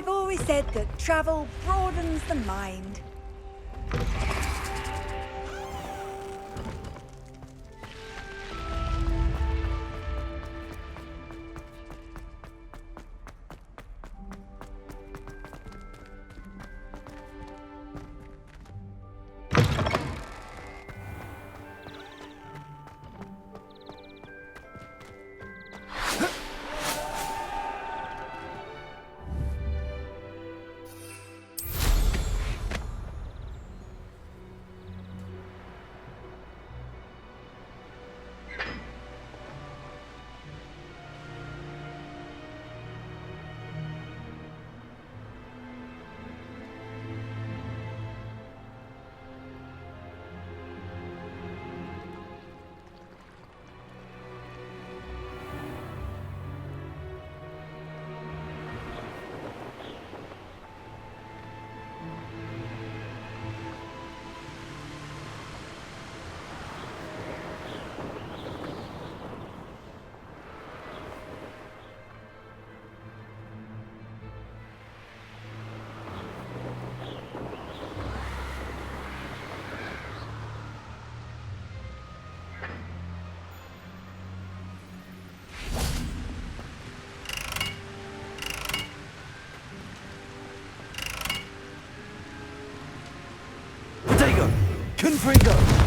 I've always said that travel broadens the mind. Confringo!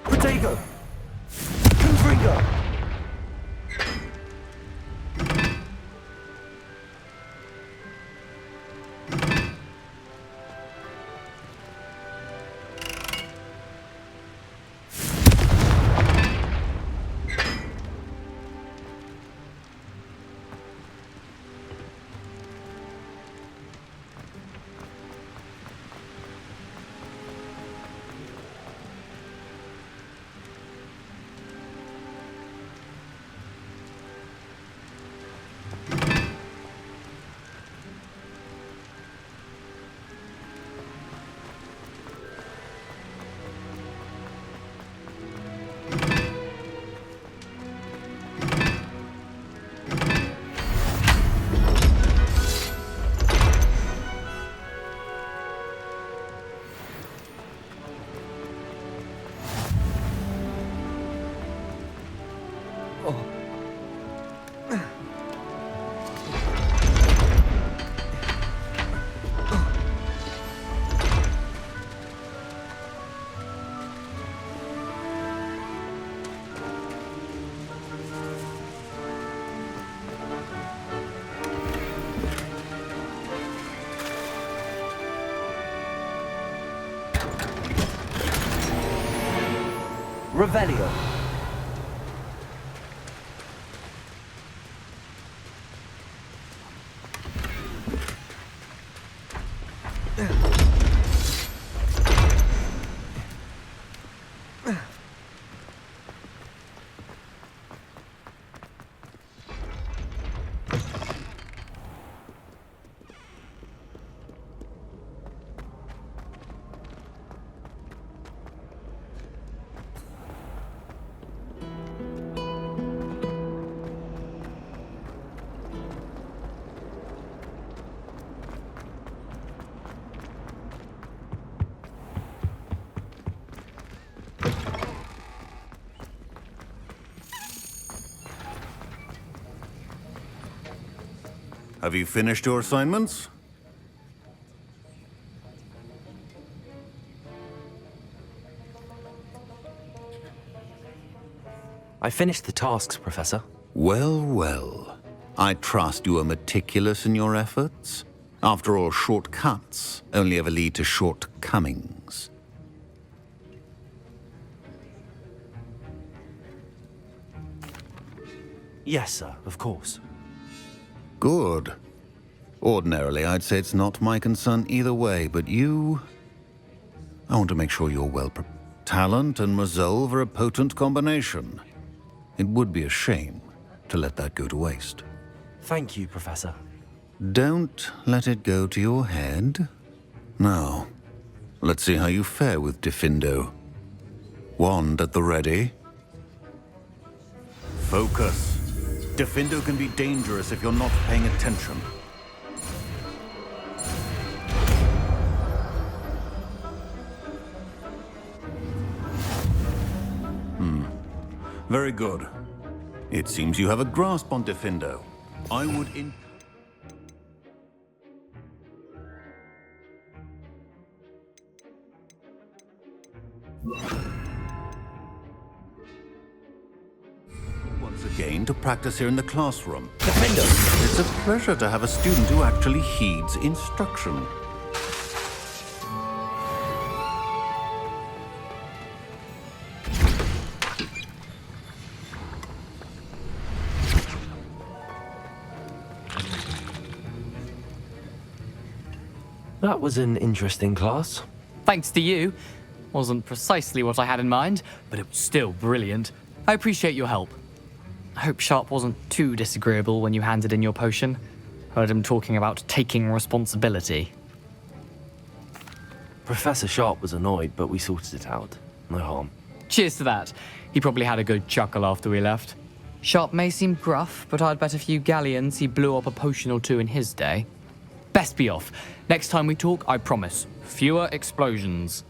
Protego! Confringo! Revelio. Have you finished your assignments? I finished the tasks, Professor. Well, well. I trust you are meticulous in your efforts. After all, shortcuts only ever lead to shortcomings. Yes, sir, of course. Good. Ordinarily, I'd say it's not my concern either way, but you... I want to make sure you're well prepared. Talent and resolve are a potent combination. It would be a shame to let that go to waste. Thank you, Professor. Don't let it go to your head. Now, let's see how you fare with Diffindo. Wand at the ready. Focus. Diffindo can be dangerous if you're not paying attention. Very good. It seems you have a grasp on Diffindo. I would once again to practice here in the classroom. Defender! It's a pleasure to have a student who actually heeds instruction. That was an interesting class. Thanks to you. Wasn't precisely what I had in mind, but it was still brilliant. I appreciate your help. I hope Sharp wasn't too disagreeable when you handed in your potion. Heard him talking about taking responsibility. Professor Sharp was annoyed, but we sorted it out. No harm. Cheers to that. He probably had a good chuckle after we left. Sharp may seem gruff, but I'd bet a few galleons he blew up a potion or two in his day. Best be off. Next time we talk, I promise, fewer explosions.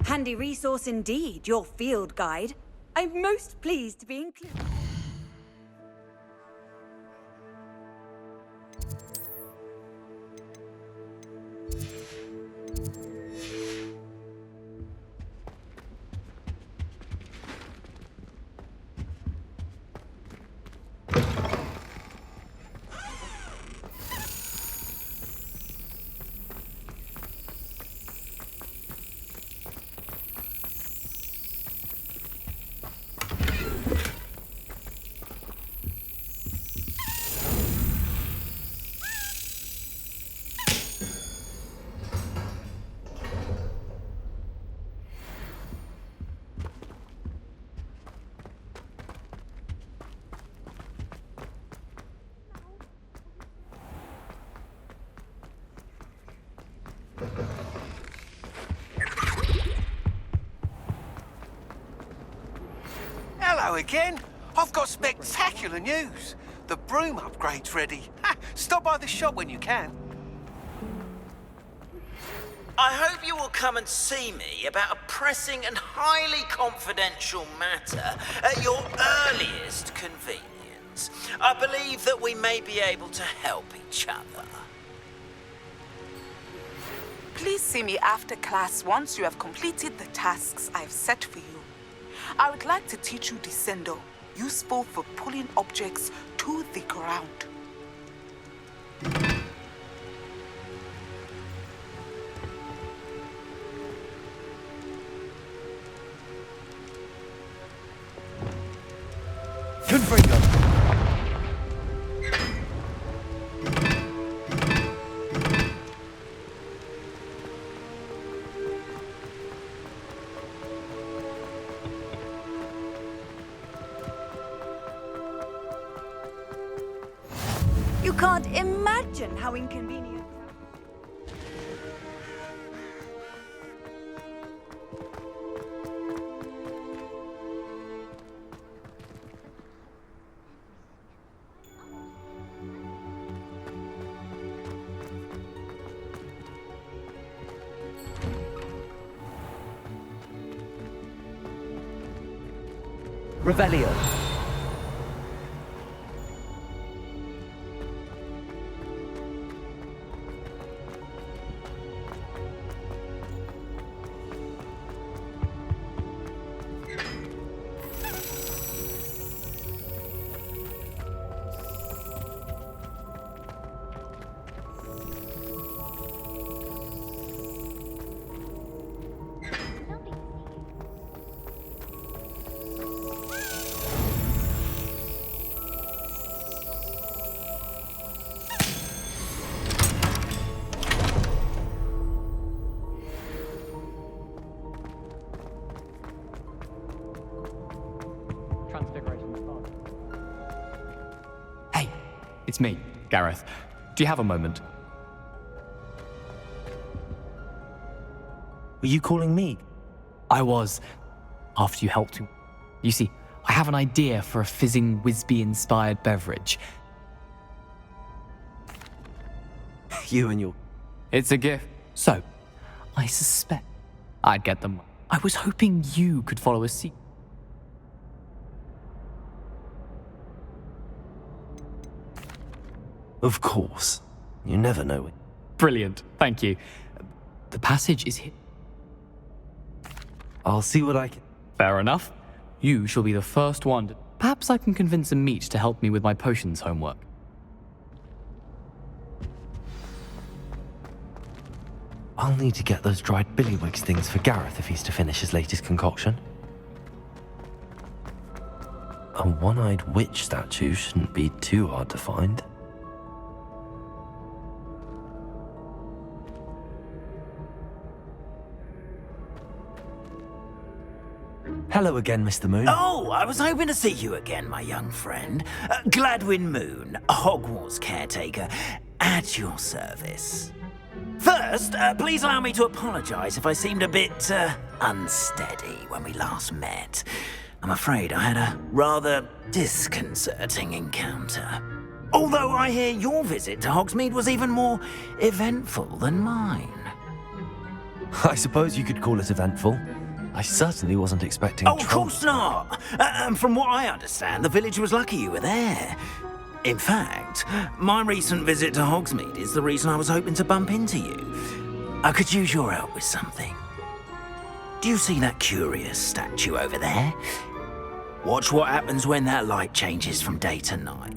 Handy resource indeed, your field guide. I'm most pleased to be included. Hello again. I've got spectacular news. The broom upgrade's ready. Ha! Stop by the shop when you can. I hope you will come and see me about a pressing and highly confidential matter at your earliest convenience. I believe that we may be able to help each other. Please see me after class once you have completed the tasks I've set for you. I would like to teach you Descendo, useful for pulling objects to the ground. Confringo. You can't imagine how inconvenient. Revelio. Hey, it's me, Gareth. Do you have a moment? Were you calling me? I was, after you helped me. You see, I have an idea for a fizzing Whizbee-inspired beverage. You and your... It's a gift. So, I suspect I'd get them. I was hoping you could follow a secret. Of course. You never know it. Brilliant, thank you. The passage is here. I'll see what I can... Fair enough. You shall be the first one to... Perhaps I can convince a meat to help me with my potions homework. I'll need to get those dried billywigs things for Gareth if he's to finish his latest concoction. A one-eyed witch statue shouldn't be too hard to find. Hello again, Mr. Moon. Oh, I was hoping to see you again, my young friend. Gladwin Moon, Hogwarts caretaker, at your service. First, please allow me to apologize if I seemed a bit unsteady when we last met. I'm afraid I had a rather disconcerting encounter. Although I hear your visit to Hogsmeade was even more eventful than mine. I suppose you could call it eventful. I certainly wasn't expecting Oh, of course not! From what I understand, the village was lucky you were there. In fact, my recent visit to Hogsmeade is the reason I was hoping to bump into you. I could use your help with something. Do you see that curious statue over there? Watch what happens when that light changes from day to night.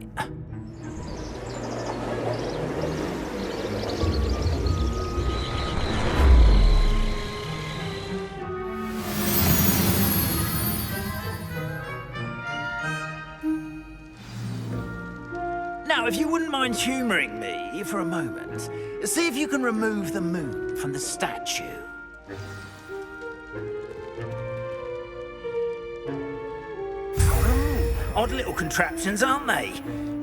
Now, if you wouldn't mind humouring me for a moment, see if you can remove the moon from the statue. Odd little contraptions, aren't they?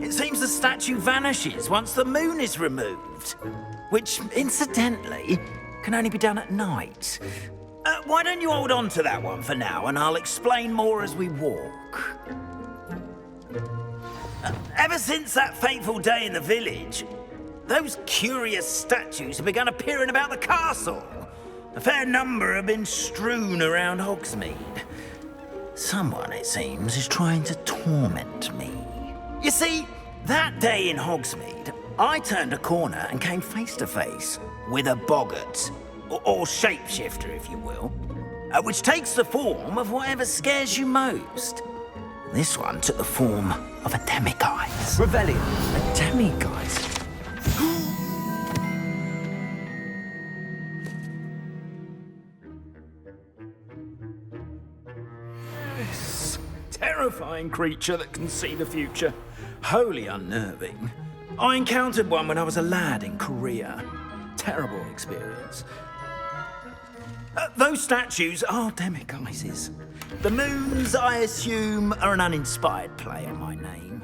It seems the statue vanishes once the moon is removed, which, incidentally, can only be done at night. Why don't you hold on to that one for now, and I'll explain more as we walk. Ever since that fateful day in the village, those curious statues have begun appearing about the castle. A fair number have been strewn around Hogsmeade. Someone, it seems, is trying to torment me. You see, that day in Hogsmeade, I turned a corner and came face to face with a boggart, or shapeshifter, if you will, which takes the form of whatever scares you most. This one took the form of a demiguise. Revelio, a demiguise. Terrifying creature that can see the future. Wholly unnerving. I encountered one when I was a lad in Korea. Terrible experience. Those statues are demiguises. The moons, I assume, are an uninspired play on my name.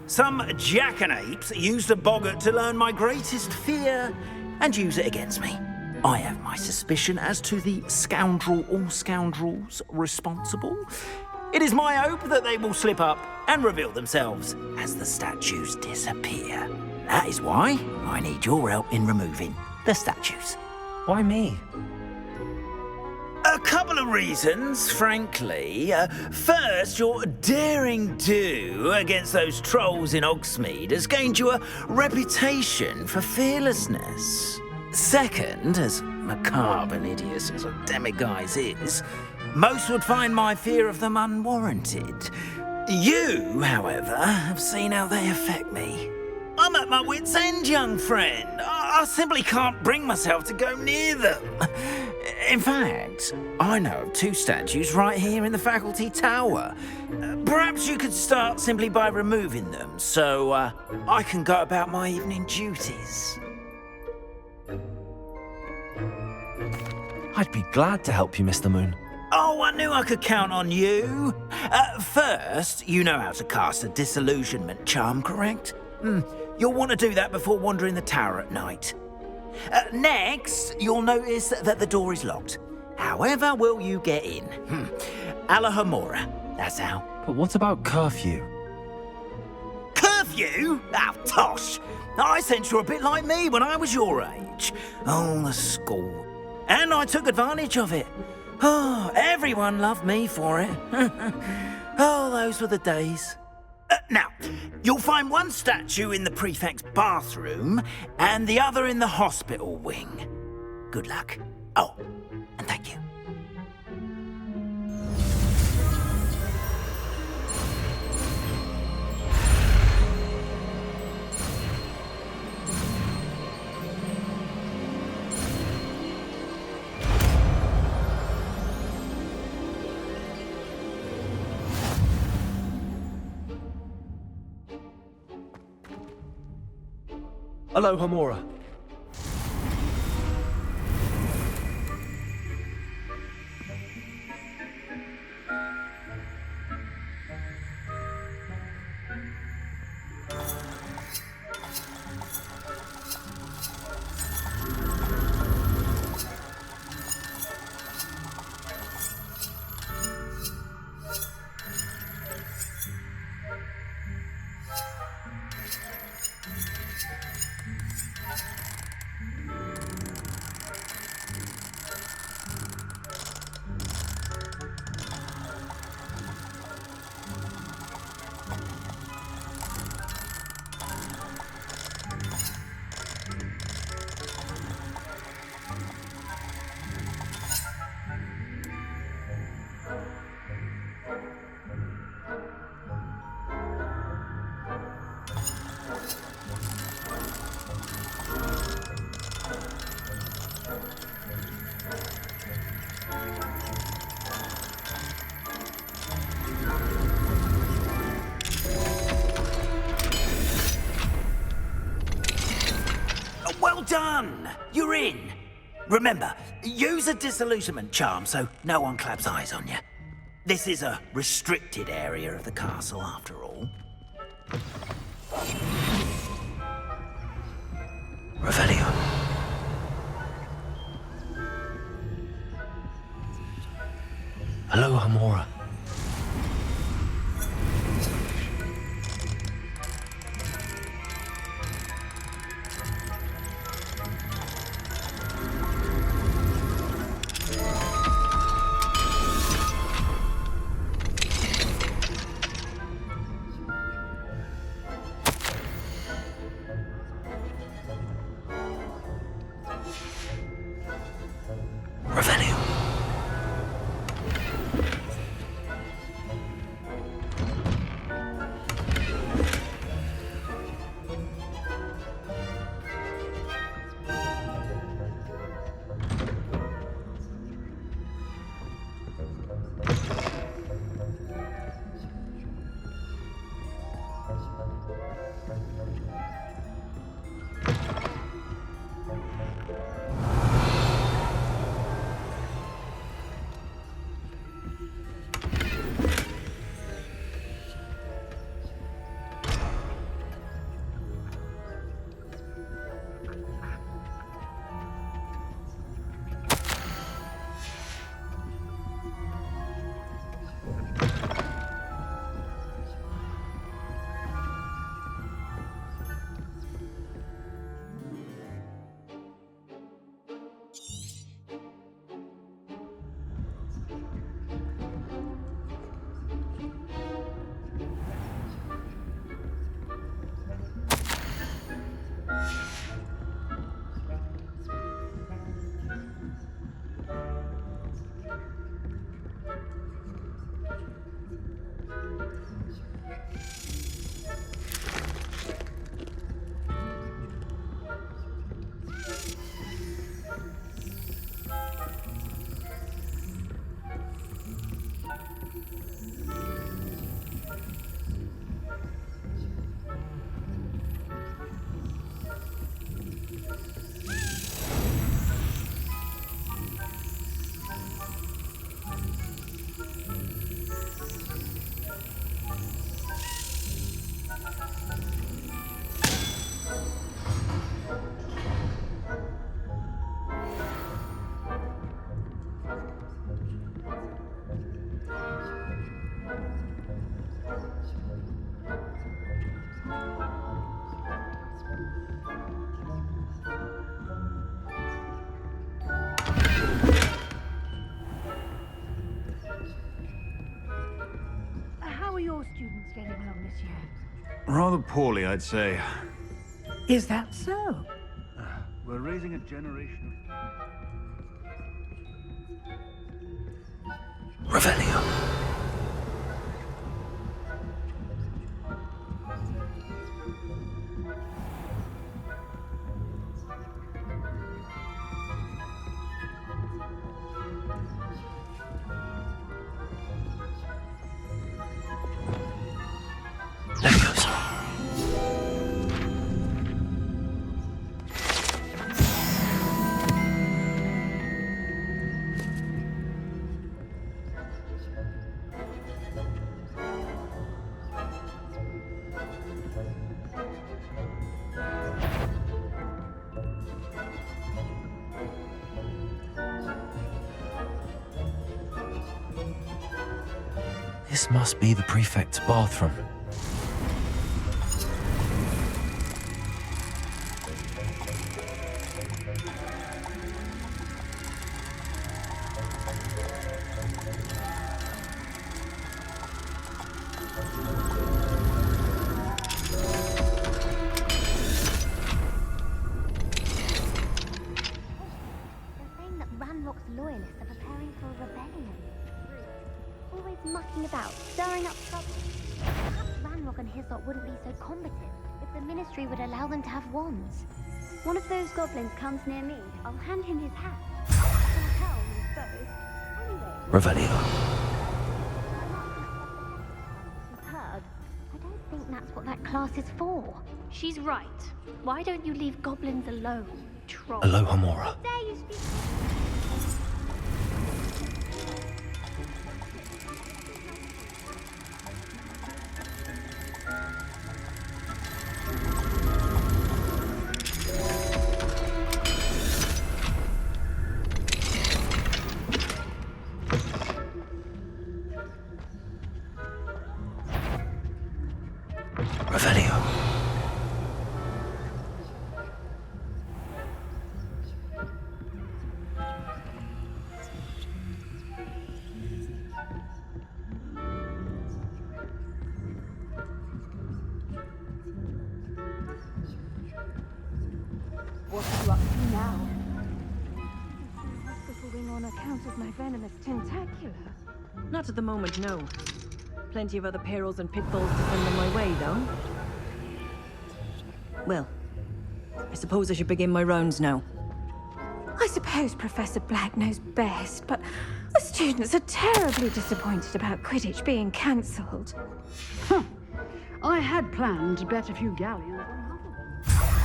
Some jackanapes used a boggart to learn my greatest fear and use it against me. I have my suspicion as to the scoundrel or scoundrels responsible. It is my hope that they will slip up and reveal themselves as the statues disappear. That is why I need your help in removing the statues. Why me? A couple of reasons, frankly. First, your daring do against those trolls in Hogsmeade has gained you a reputation for fearlessness. Second, as macabre and hideous as a demiguise is, most would find my fear of them unwarranted. You, however, have seen how they affect me. I'm at my wit's end, young friend. I simply can't bring myself to go near them. In fact, I know of 2 statues right here in the faculty tower. Perhaps you could start simply by removing them, so I can go about my evening duties. I'd be glad to help you, Mr. Moon. Oh, I knew I could count on you. First, you know how to cast a disillusionment charm, correct? You'll want to do that before wandering the tower at night. Next, you'll notice that the door is locked. However will you get in? Alahomora, that's how. But what about curfew? Curfew? Oh, tosh. I sense you're a bit like me when I was your age. Oh, the school. And I took advantage of it. Oh, everyone loved me for it. Oh, those were the days. Now, you'll find one statue in the prefect's bathroom and the other in the hospital wing. Good luck. Oh, and thank you. Hello, Homora. Well done! You're in. Remember, use a disillusionment charm so no one claps eyes on you. This is a restricted area of the castle, after all. Revelio. Hello, Homora. Revelio. Students getting along this year? Rather poorly, I'd say. Is that so? We're raising a generation of... Revelio. Leviosa. This must be the prefect's bathroom. Loyalists are preparing for a rebellion. Always mucking about, stirring up trouble. Perhaps Ranrock and his lot wouldn't be so combative if the Ministry would allow them to have wands. One of those goblins comes near me, I'll hand him his hat. He'll tell me both. Anyway. Revelio. Superb. I don't think that's what that class is for. She's right. Why don't you leave goblins alone, troll? Aloha Mora. Dare you speak? Revelio. on account of my venomous tentacular. Not at the moment, no. Plenty of other perils and pitfalls to send on my way, though. Well, I suppose I should begin my rounds now. I suppose Professor Black knows best, but the students are terribly disappointed about Quidditch being cancelled. Huh. I had planned to bet a few galleons on Hufflepuff.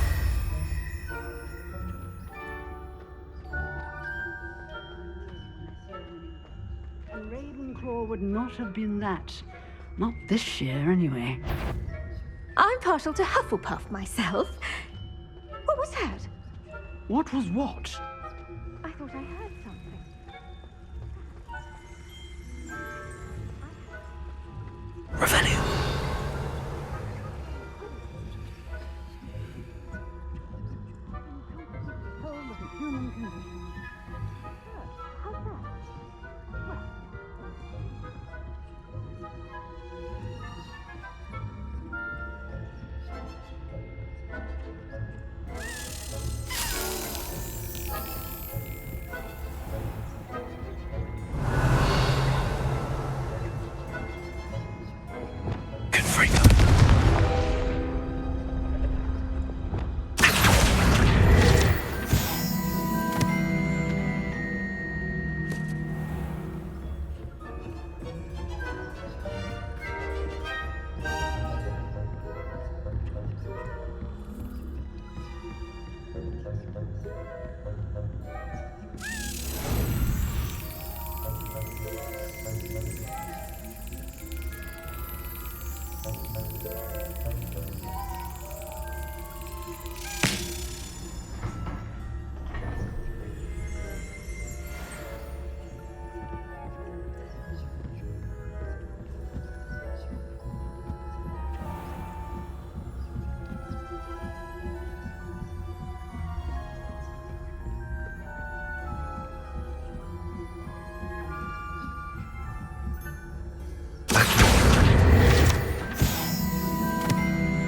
And Ravenclaw would not have been that. Not this year, anyway. I'm partial to Hufflepuff myself. What was that? What was what? I thought I heard something. Revelio. Whole of the human condition. How's that?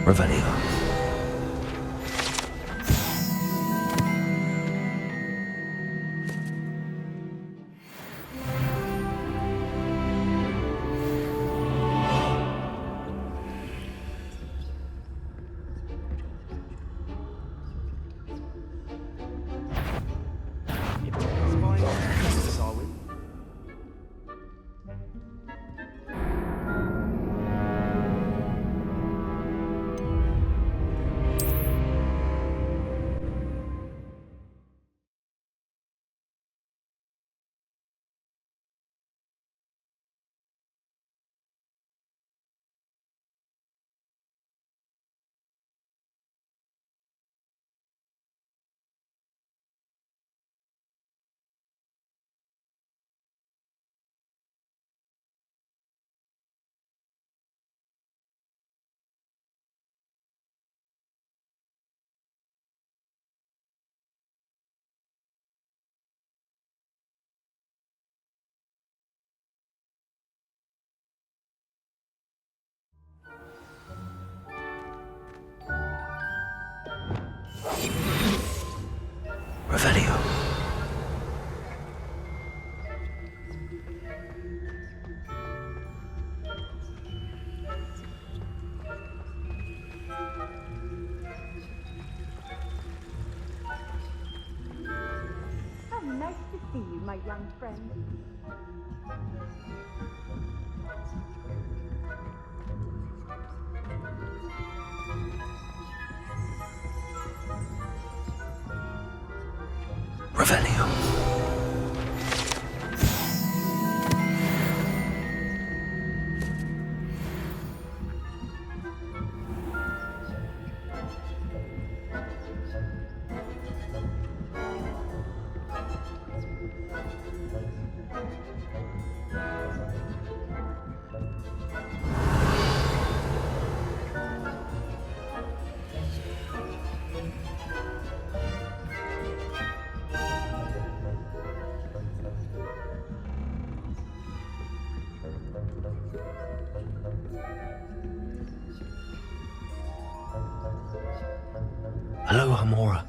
Revelio. Revelio. How nice to see you, my young friend. Revelio. Hello, Hamora.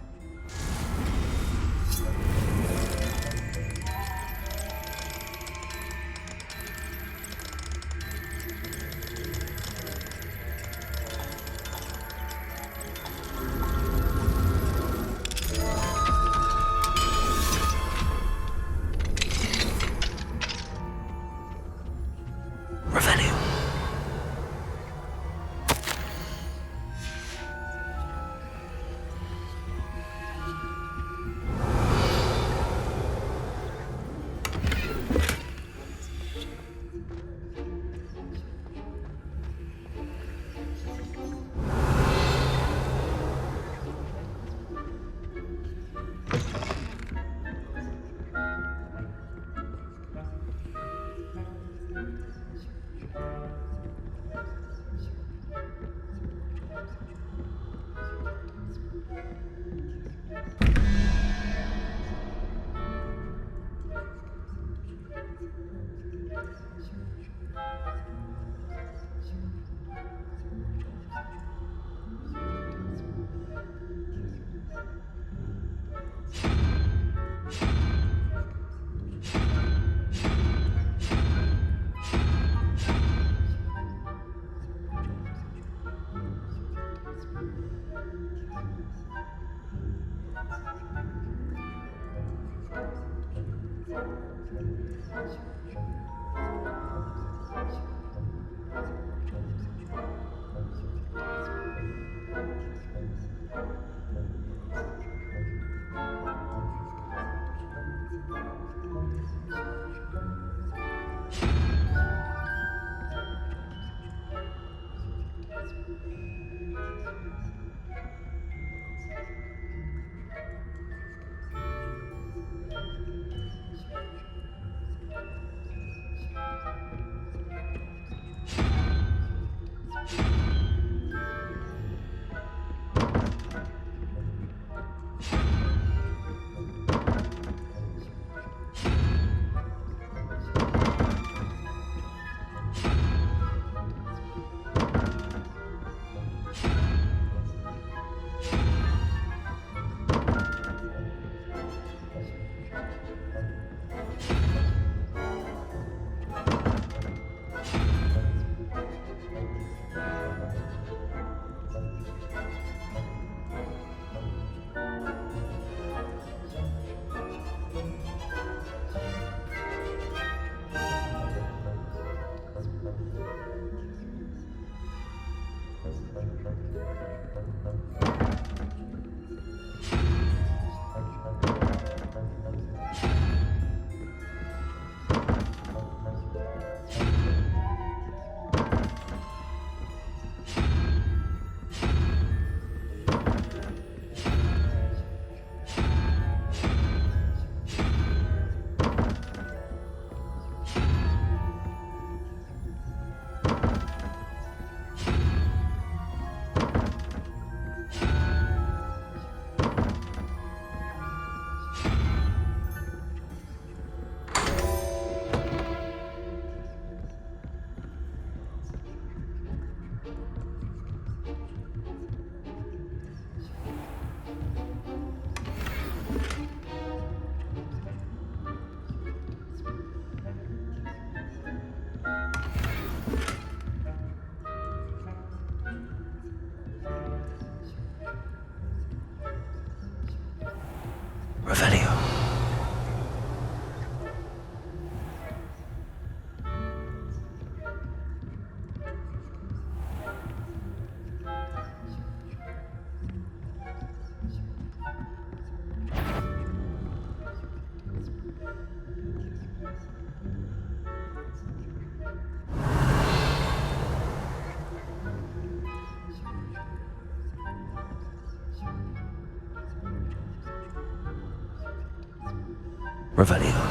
Revelio.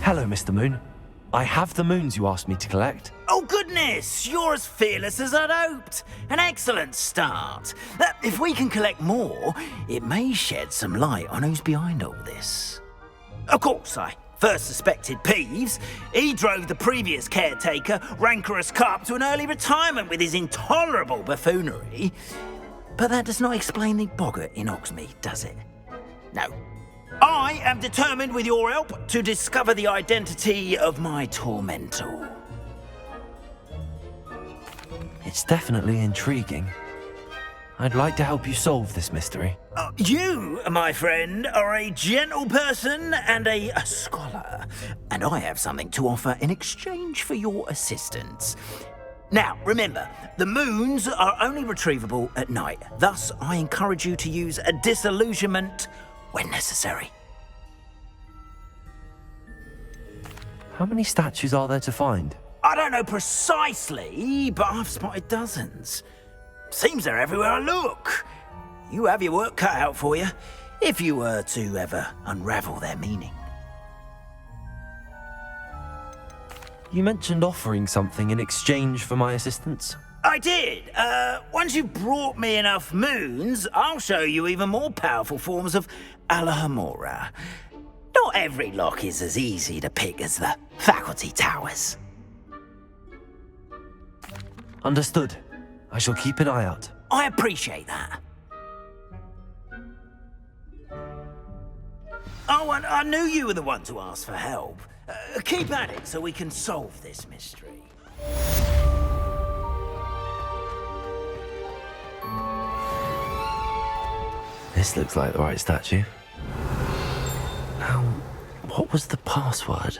Hello, Mr. Moon. I have the moons you asked me to collect. Oh, goodness! You're as fearless as I'd hoped. An excellent start. If we can collect more, it may shed some light on who's behind all this. Of course, I first suspected Peeves. He drove the previous caretaker, rancorous Carp, to an early retirement with his intolerable buffoonery. But that does not explain the boggart in Hogsmeade, does it? No. I am determined, with your help, to discover the identity of my tormentor. It's definitely intriguing. I'd like to help you solve this mystery. You, my friend, are a gentle person and a scholar, and I have something to offer in exchange for your assistance. Now, remember, the moons are only retrievable at night. Thus, I encourage you to use a disillusionment when necessary. How many statues are there to find? I don't know precisely, but I've spotted dozens. Seems they're everywhere I look. You have your work cut out for you, if you were to ever unravel their meaning. You mentioned offering something in exchange for my assistance. I did. Once you've brought me enough moons, I'll show you even more powerful forms of Alohomora. Not every lock is as easy to pick as the faculty towers. Understood. I shall keep an eye out. I appreciate that. Oh, and I knew you were the one to ask for help. Keep at it so we can solve this mystery. This looks like the right statue. Now, what was the password?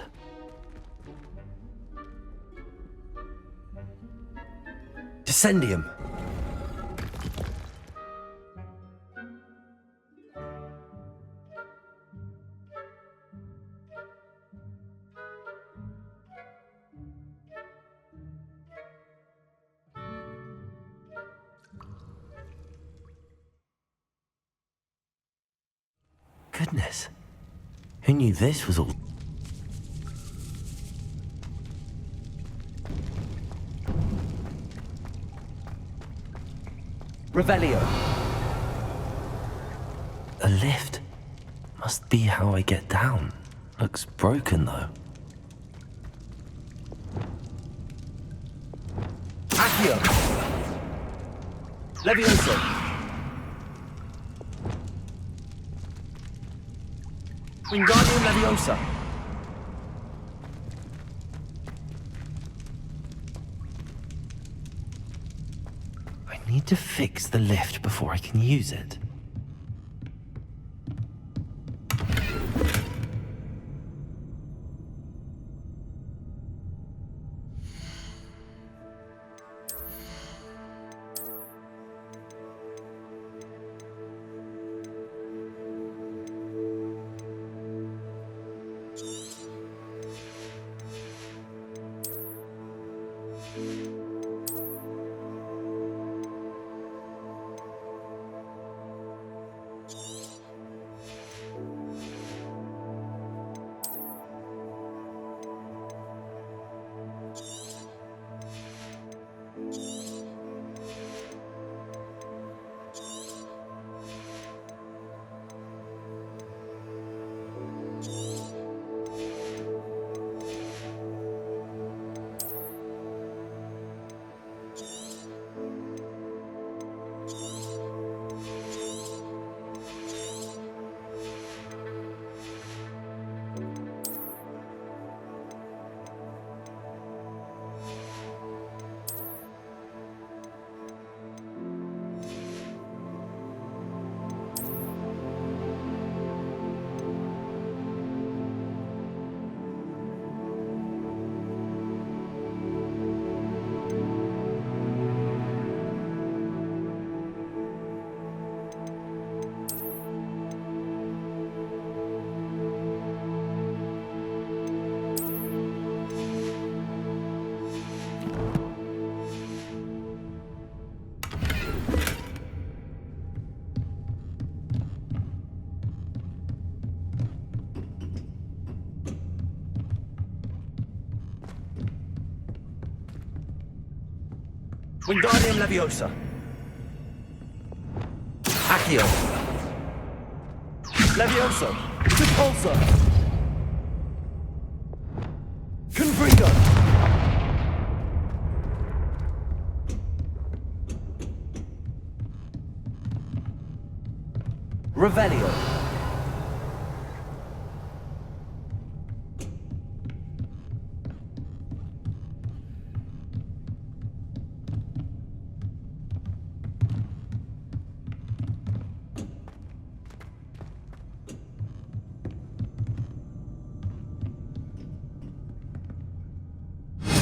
Descendium. Goodness. Who knew this was all... Revelio. A lift. Must be how I get down. Looks broken, though. Accio. Levioso. Wingardium Leviosa. I need to fix the lift before I can use it. Wingardium Leviosa. Accio. Levioso. Repulsor. Confringo. Revelio.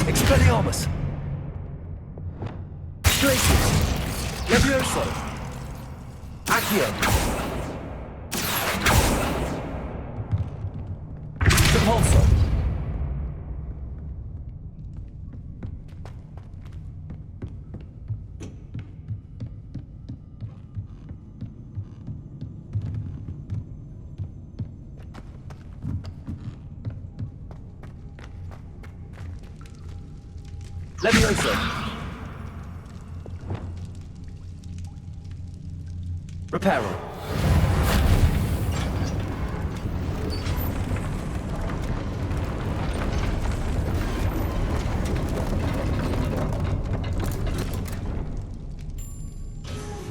Expelliarmus. Glacius. Levioso. Accio. Repulsor. Levioso. Reparo.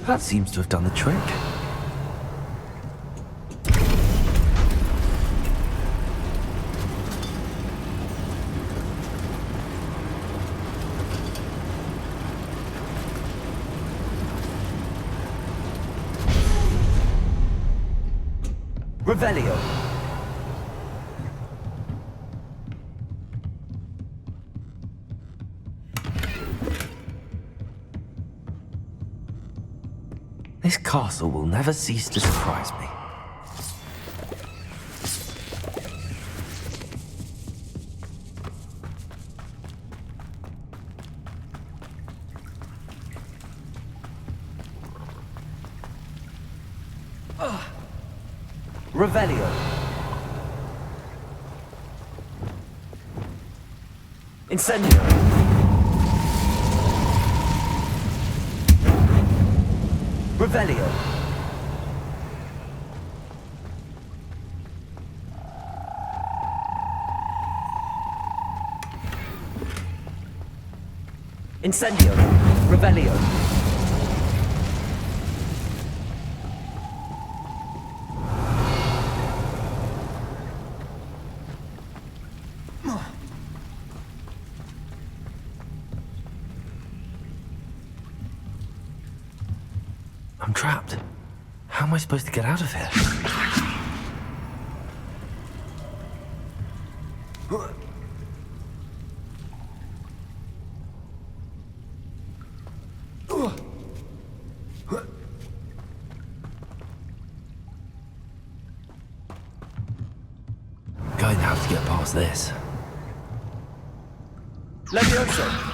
That seems to have done the trick. Revelio. This castle will never cease to surprise me. Revelio. Incendio. Revelio. Incendio. Revelio. I'm trapped. How am I supposed to get out of here? Going to have to get past this. Levioso!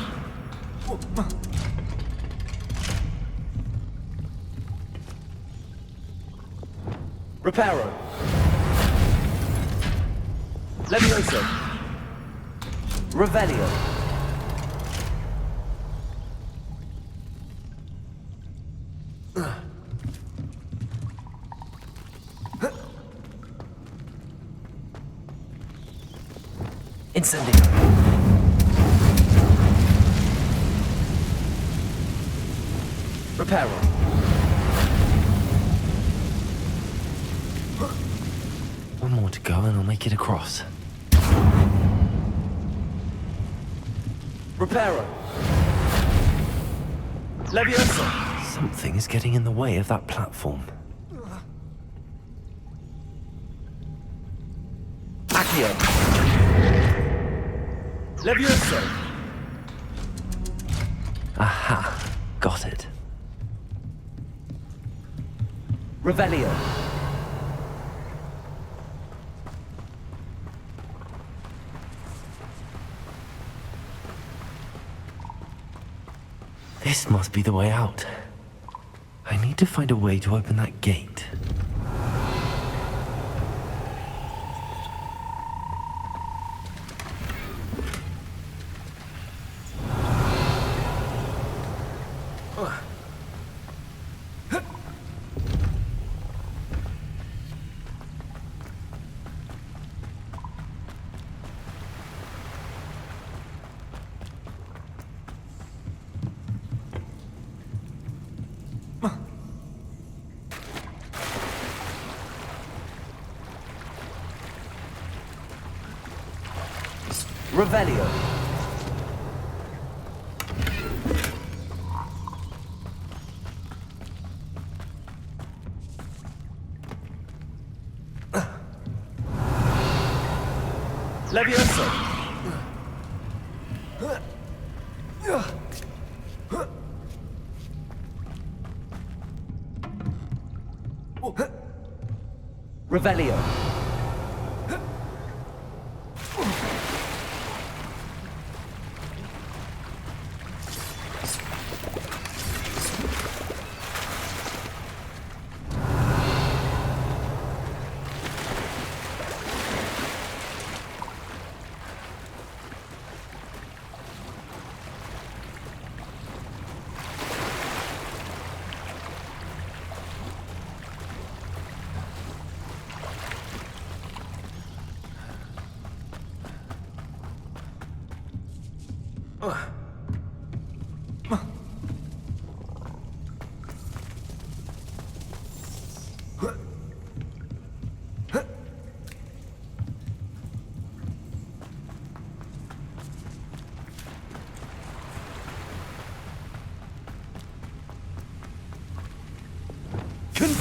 Reparo. Levioso. Revelio. Incendio. Reparo. One more to go and I'll make it across. Reparo. Levioso. Something is getting in the way of that platform. Accio. Levioso. Aha. Got it. Revelio. This must be the way out. I need to find a way to open that gate. Revelio. Levioso. Revelio.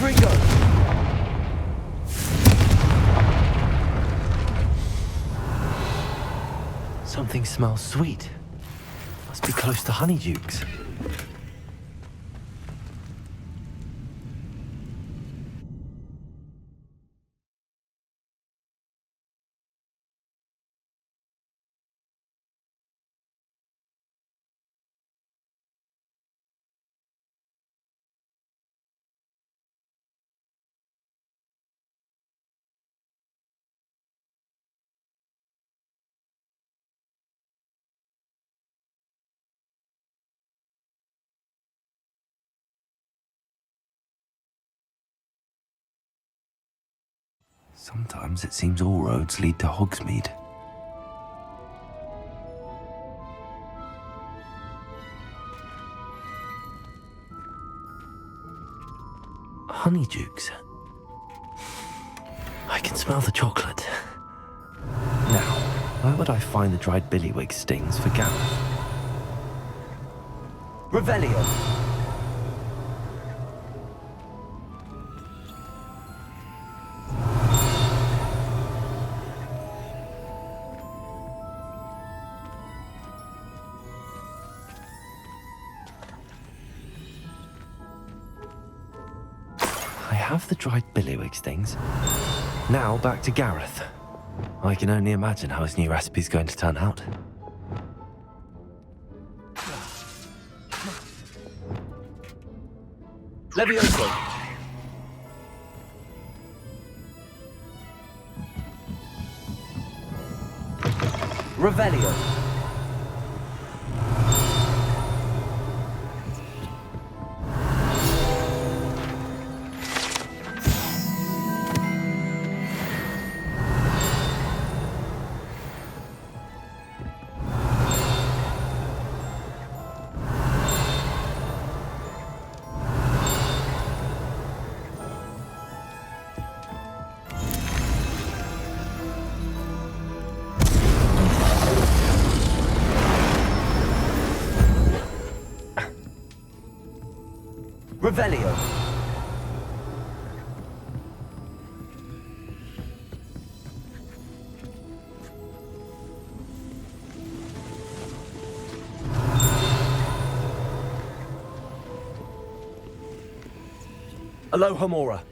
free go. Something smells sweet. Must be close to Honeydukes. Sometimes it seems all roads lead to Hogsmeade. Honeydukes. I can smell the chocolate. Now, where would I find the dried billywig stings for Gareth? Revelio. Have the dried billywig stings. Now back to Gareth. I can only imagine how his new recipe's going to turn out. Levioso. Revelio. Revelio. Alohomora.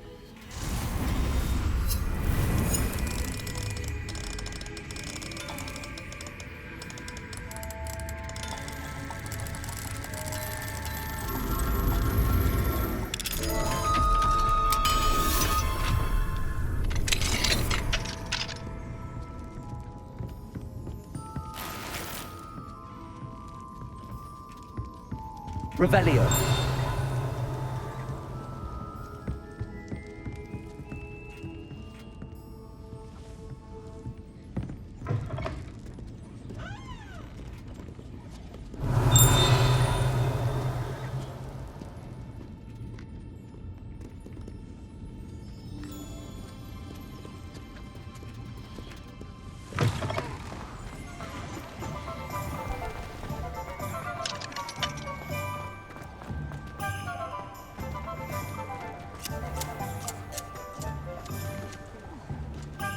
Revelio.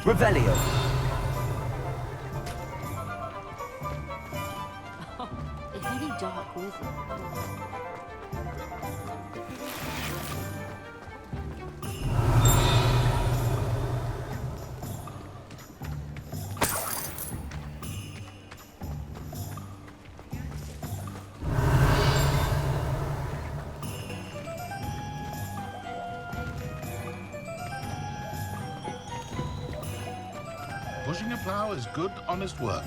Revelio. If any dark wizard. Pushing a plough is good, honest work.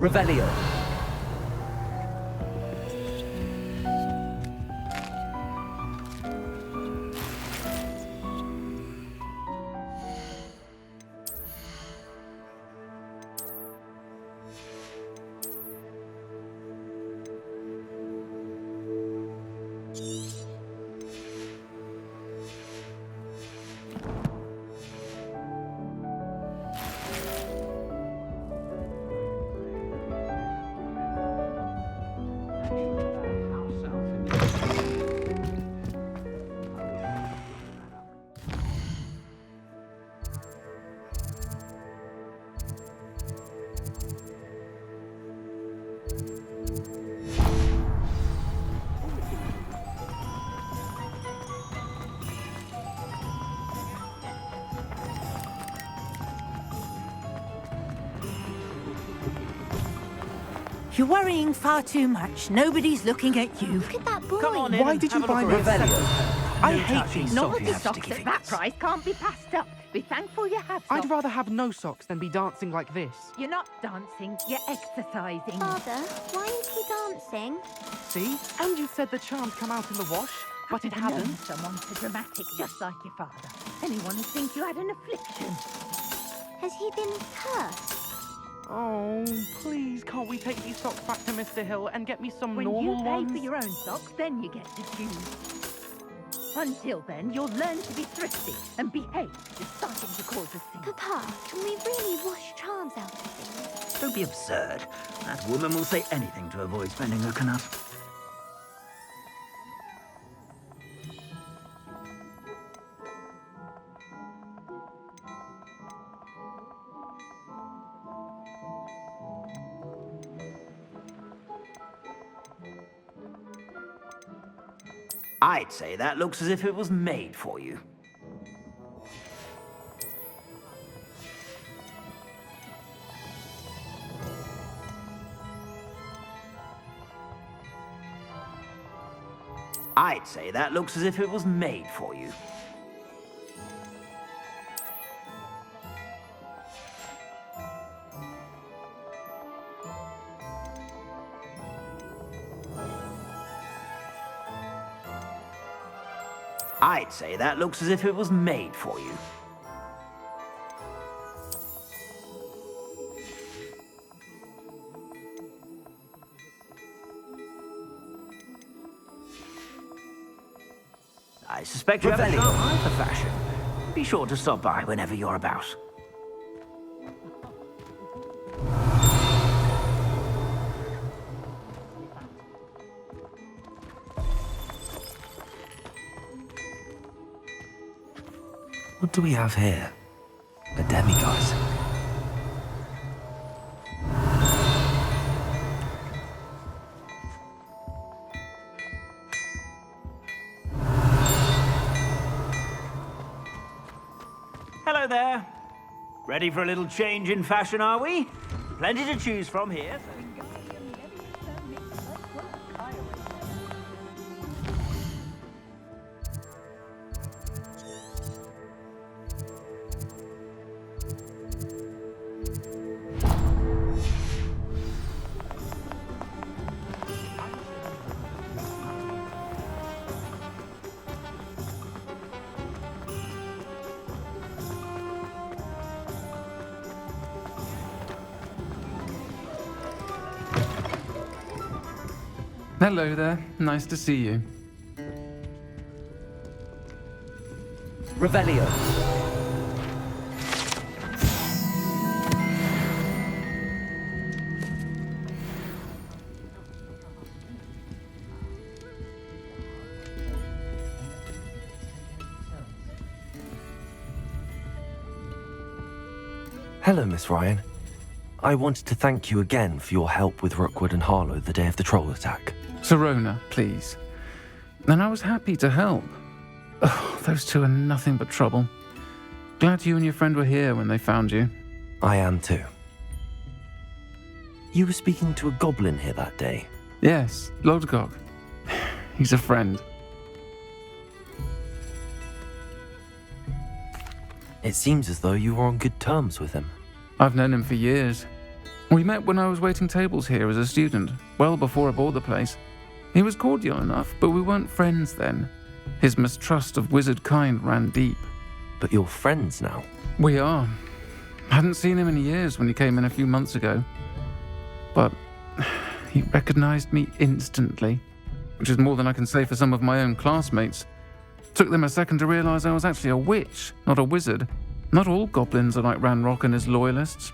Revelio. You're worrying far too much. Nobody's looking at you. Look at that boy. Come on in. Why did you buy me a I hate these Naughty socks. socks at that price can't be passed up. Be thankful you have I'd rather have no socks than be dancing like this. You're not dancing, you're exercising. Father, why is he dancing? See? And you said the charm'd come out in the wash, but it hadn't. Someone so dramatic, just like your father. Anyone would think you had an affliction. Has he been cursed? Oh, please, can't we take these socks back to Mr. Hill and get me some When normal you pay ones? for your own socks, then you get to choose. Until then, you'll learn to be thrifty and behave. You're starting to cause a scene. Papa, can we really wash charms out of things? Don't be absurd. That woman will say anything to avoid spending her canut. I'd say that looks as if it was made for you. I'd say that looks as if it was made for you. I'd say that looks as if it was made for you. I suspect you have a sharp eye for fashion. Be sure to stop by whenever you're about. What do we have here? A demigod. Hello there. Ready for a little change in fashion, are we? Plenty to choose from here. Hello there. Nice to see you. Revelio. Hello, Miss Ryan. I wanted to thank you again for your help with Rookwood and Harlow the day of the troll attack. Serona, please. And I was happy to help. Oh, those two are nothing but trouble. Glad you and your friend were here when they found you. I am too. You were speaking to a goblin here that day. Yes, Lodgok. He's a friend. It seems as though you were on good terms with him. I've known him for years. We met when I was waiting tables here as a student, well before I bought the place. He was cordial enough, but we weren't friends then. His mistrust of wizard kind ran deep. But you're friends now? We are. Hadn't seen him in years when he came in a few months ago. But he recognized me instantly, which is more than I can say for some of my own classmates. Took them a second to realize I was actually a witch, not a wizard. Not all goblins are like Ranrock and his loyalists.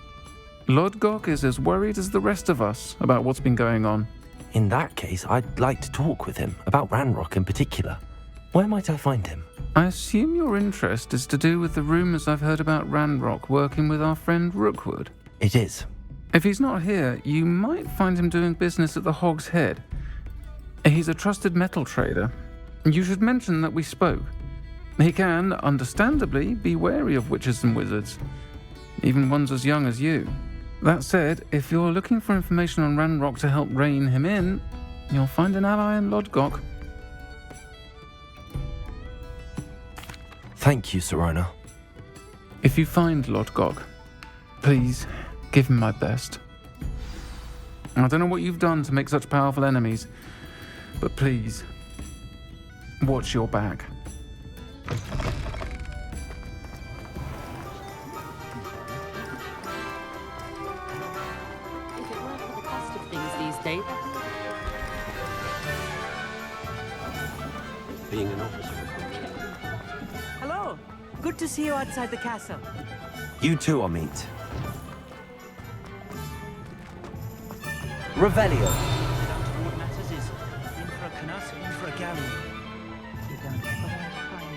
Lodgok is as worried as the rest of us about what's been going on. In that case, I'd like to talk with him, about Ranrock in particular. Where might I find him? I assume your interest is to do with the rumours I've heard about Ranrock working with our friend Rookwood. It is. If he's not here, you might find him doing business at the Hog's Head. He's a trusted metal trader. You should mention that we spoke. He can, understandably, be wary of witches and wizards, even ones as young as you. That said, if you're looking for information on Ranrock to help rein him in, you'll find an ally in Lodgok. Thank you, Serona. If you find Lodgok, please give him my best. I don't know what you've done to make such powerful enemies, but please, watch your back. If it weren't for the cost of things these days. Being an officer. Hello. Good to see you outside the castle. You too, Amit. Revelio. What matters is in for a canut, in for a galley. You don't know where to find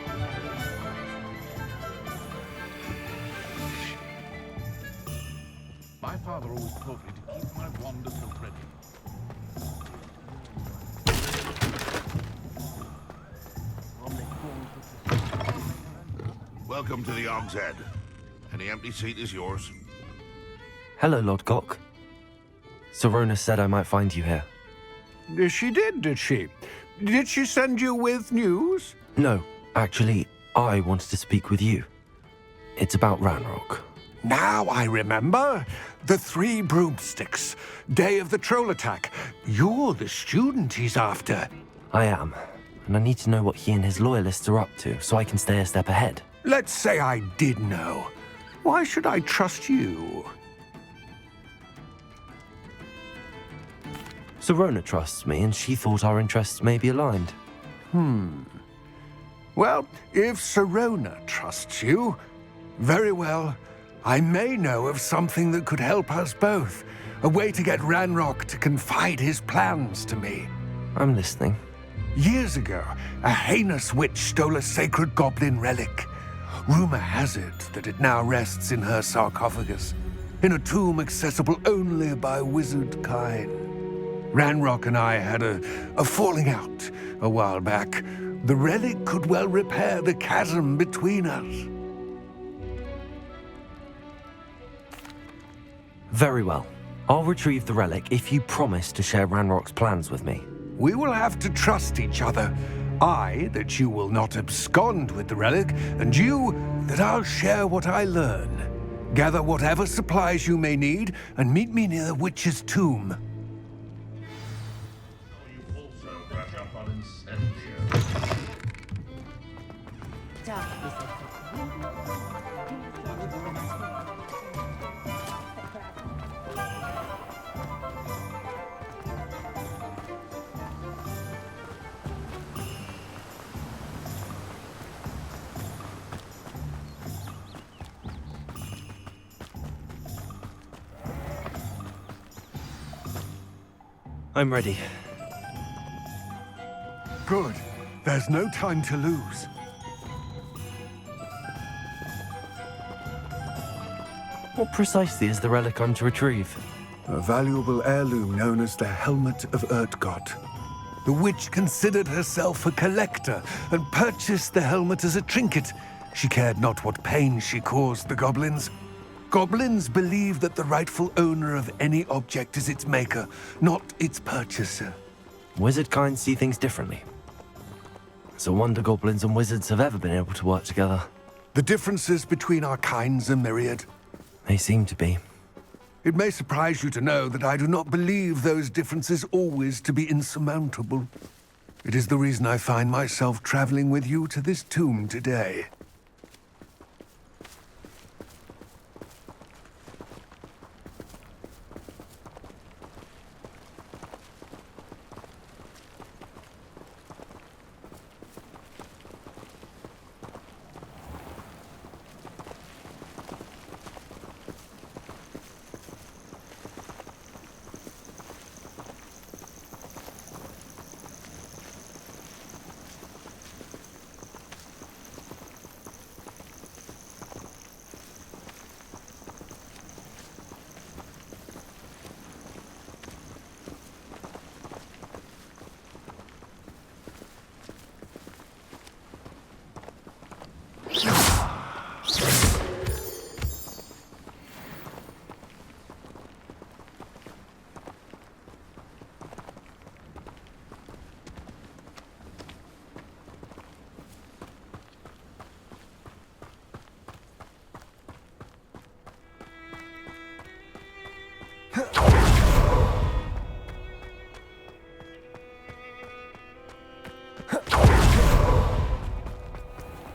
My father always told me to keep my wand at the ready. Welcome to the Hog's Head. Any empty seat is yours. Hello, Lodgok. Serona said I might find you here. She did she? Did she send you with news? No, actually, I wanted to speak with you. It's about Ranrock. Now I remember. The 3 broomsticks. Day of the troll attack. You're the student he's after. I am, and I need to know what he and his loyalists are up to so I can stay a step ahead. Let's say I did know. Why should I trust you? Serona trusts me, and she thought our interests may be aligned. Well, if Serona trusts you, very well. I may know of something that could help us both. A way to get Ranrock to confide his plans to me. I'm listening. Years ago, a heinous witch stole a sacred goblin relic. Rumor has it that it now rests in her sarcophagus, in a tomb accessible only by wizard kind. Ranrock and I had a falling out a while back. The relic could well repair the chasm between us. Very well. I'll retrieve the relic if you promise to share Ranrock's plans with me. We will have to trust each other. I, that you will not abscond with the relic, and you, that I'll share what I learn. Gather whatever supplies you may need, and meet me near the witch's tomb. I'm ready. Good. There's no time to lose. What precisely is the relic I'm to retrieve? A valuable heirloom known as the Helmet of Urtgott. The witch considered herself a collector and purchased the helmet as a trinket. She cared not what pain she caused the goblins. Goblins believe that the rightful owner of any object is its maker, not its purchaser. Wizard kind see things differently. It's a wonder goblins and wizards have ever been able to work together. The differences between our kinds are myriad. They seem to be. It may surprise you to know that I do not believe those differences always to be insurmountable. It is the reason I find myself traveling with you to this tomb today.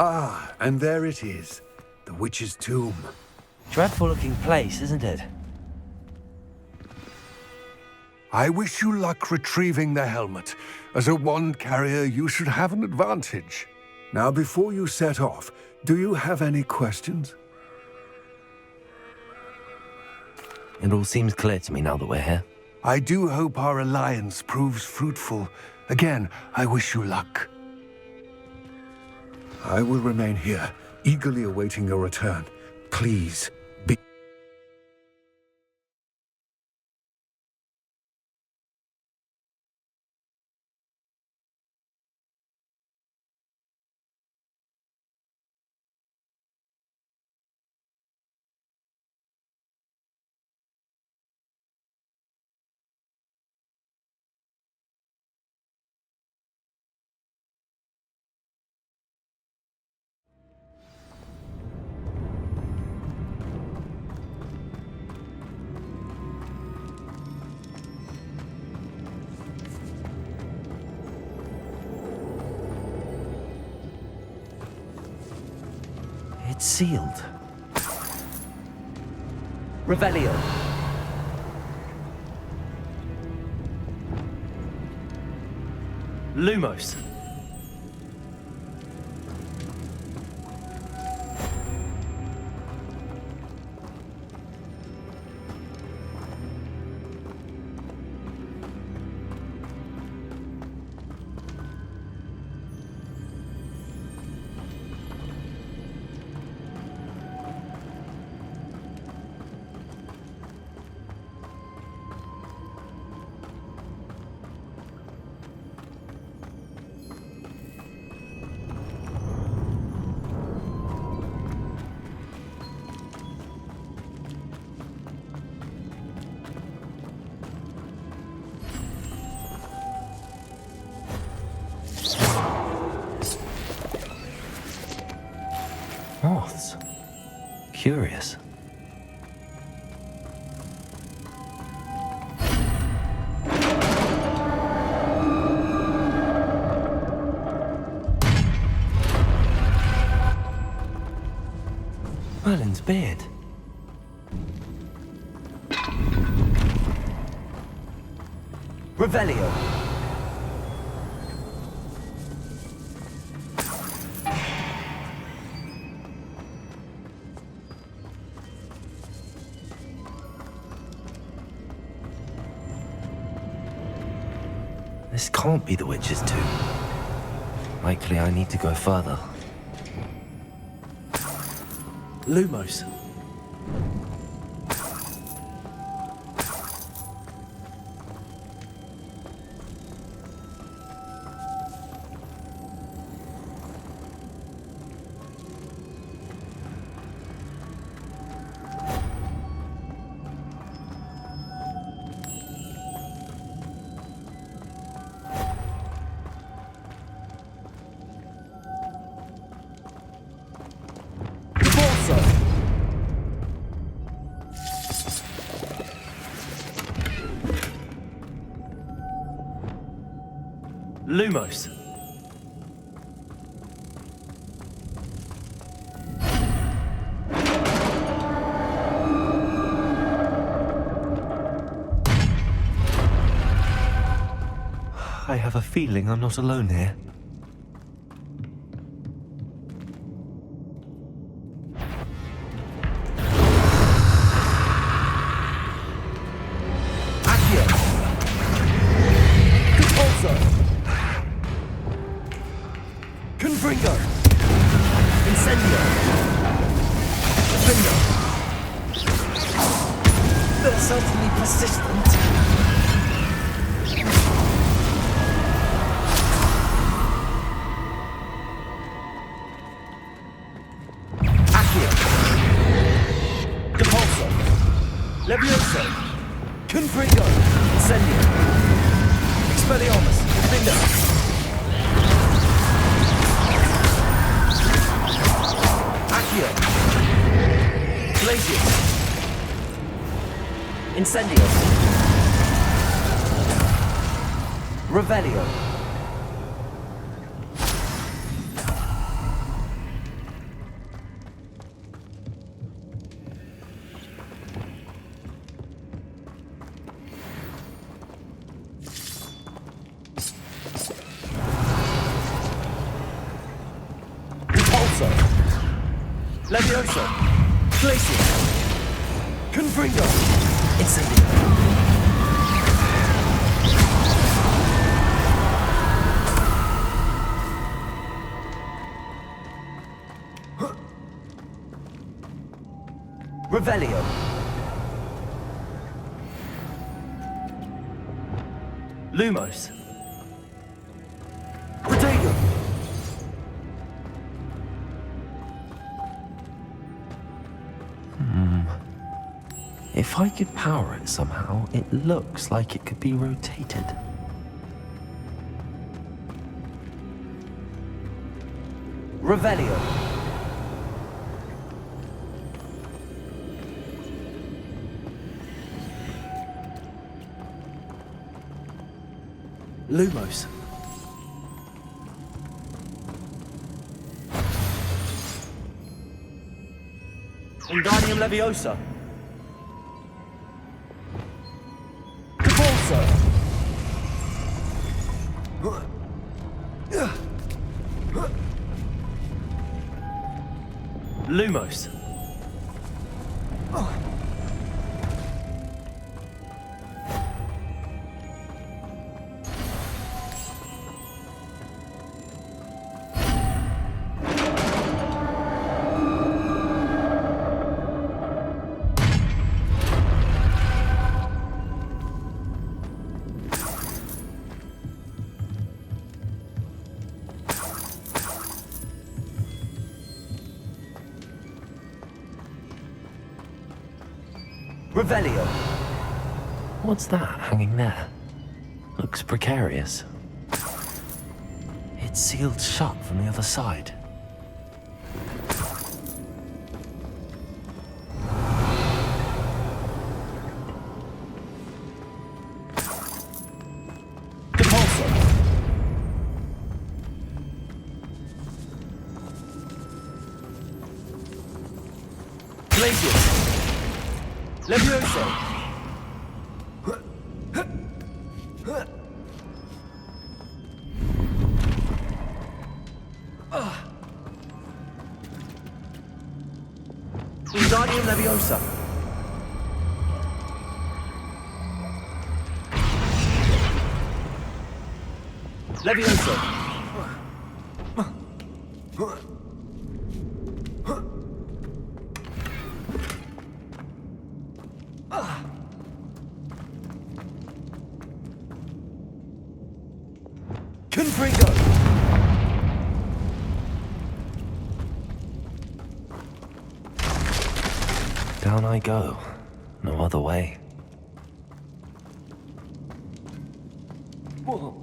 Ah, and there it is. The witch's tomb. Dreadful-looking place, isn't it? I wish you luck retrieving the helmet. As a wand carrier, you should have an advantage. Now, before you set off, do you have any questions? It all seems clear to me now that we're here. I do hope our alliance proves fruitful. Again, I wish you luck. I will remain here, eagerly awaiting your return. Please, be... It's sealed. Revelio. Lumos. Moths. Curious. Merlin's beard. Revelio. This can't be the witch's tomb. Likely I need to go further. Lumos. Lumos. I have a feeling I'm not alone here. Levioso! Glacier! Confringo! Incendio! Revelio! Lumos! Protego! If I could power it somehow, it looks like it could be rotated. Revelio! Lumos! Wingardium Leviosa! Lumos. Revelio. What's that hanging there? Looks precarious. It's sealed shut from the other side. Levioso! Wingardium Leviosa! Levioso! Confringo! Down I go. No other way. Oh!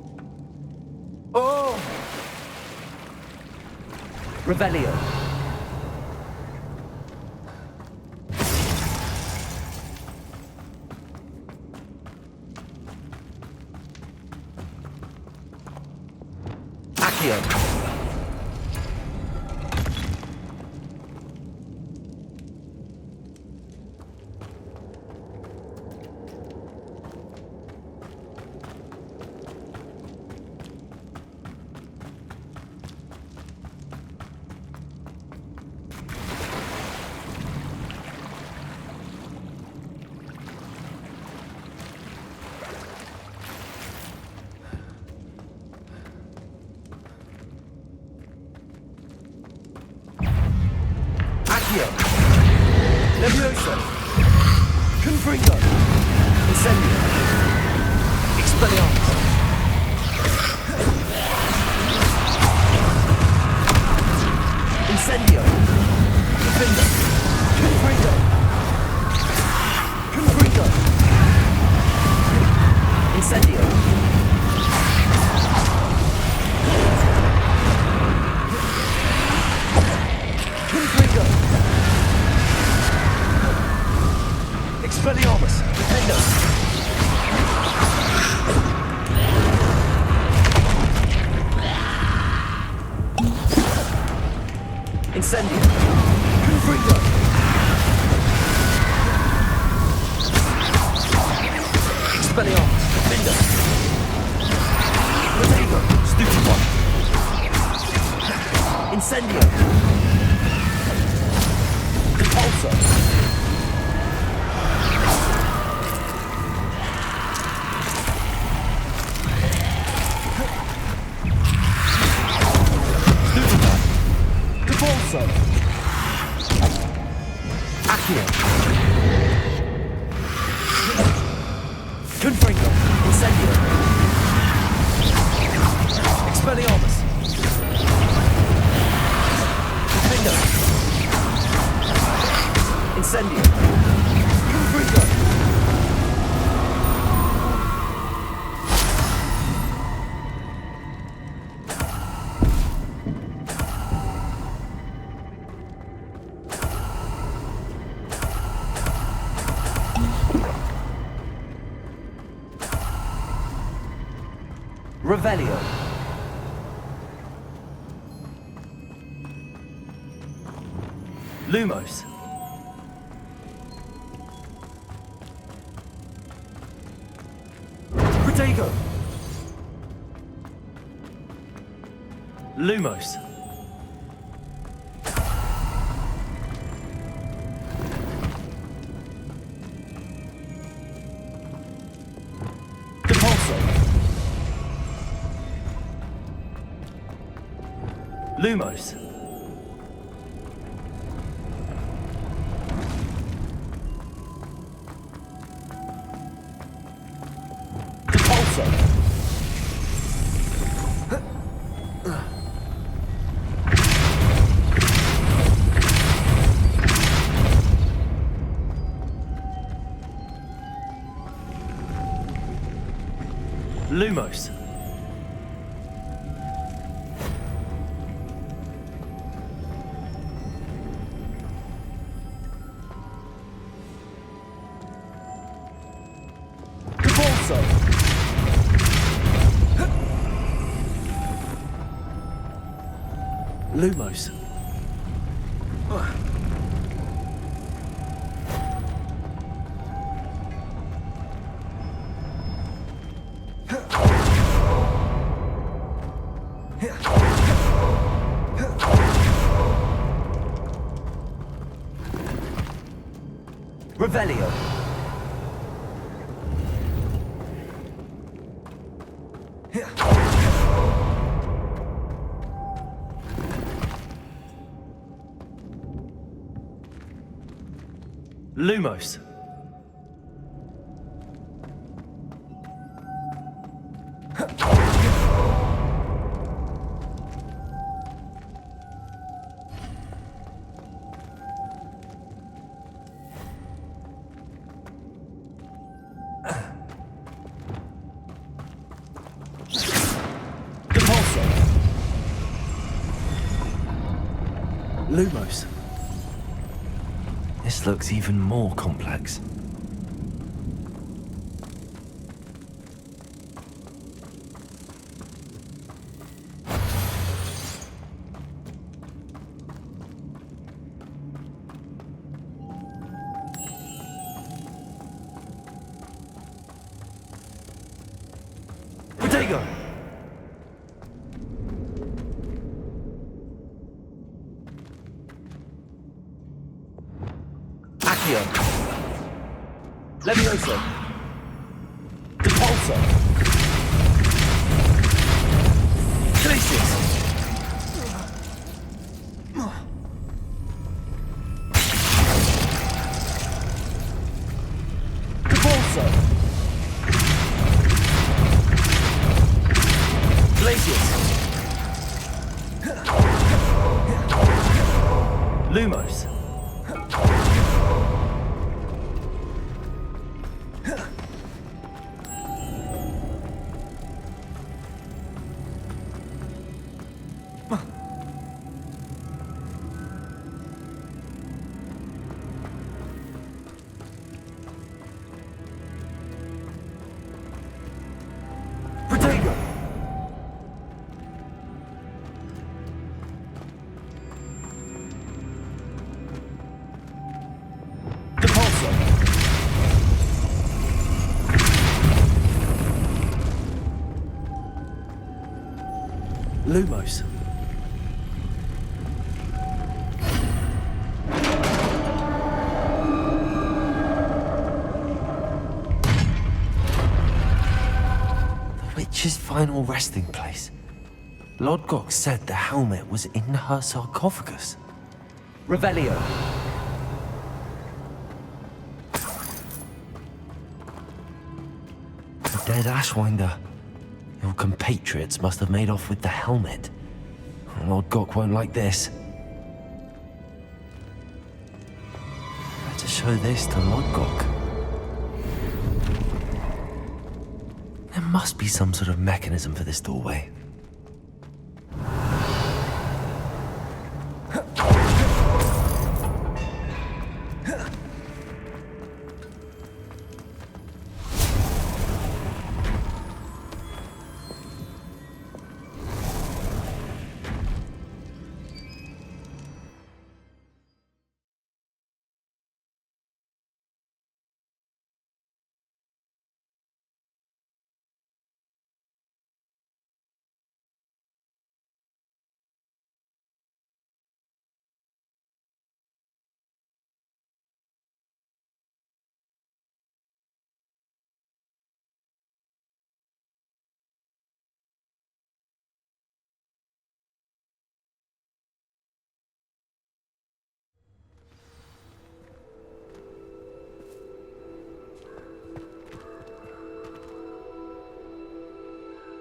Revelio. Accio. Levioso! Confringo! Incendio! Expelliarmus! Incendio! Defender! Confringo! Confringo! Incendio! Confringo! Expelliarmus! Defender! Incendio! Confringo! Expelliarmus! Defender! Protego! Stupefy! Incendio! Expelliarmus! Finger! Incendio! Confringo! Revelio. Lumos. Protego. Lumos. Depulso. Lumos. Depulso. Lumos. Lumos. Revelio. Lumos. Depulso. Lumos. This looks even more complex. Protego! Accio. Levioso. Depulso. Glacius. Depulso. Glacius. Lumos. Protego. Depulso. Lumos. Witch's final resting place. Lodgok said the helmet was in her sarcophagus. Revelio. The dead Ashwinder. Your compatriots must have made off with the helmet. Lord Gok won't like this. Better show this to Lord Gok. There must be some sort of mechanism for this doorway.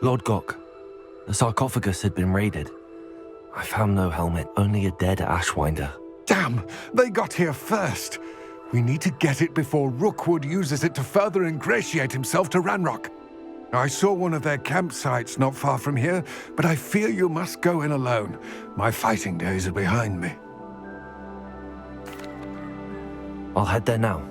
Lord Gok, the sarcophagus had been raided. I found no helmet, only a dead Ashwinder. Damn! They got here first! We need to get it before Rookwood uses it to further ingratiate himself to Ranrock. I saw one of their campsites not far from here, but I fear you must go in alone. My fighting days are behind me. I'll head there now.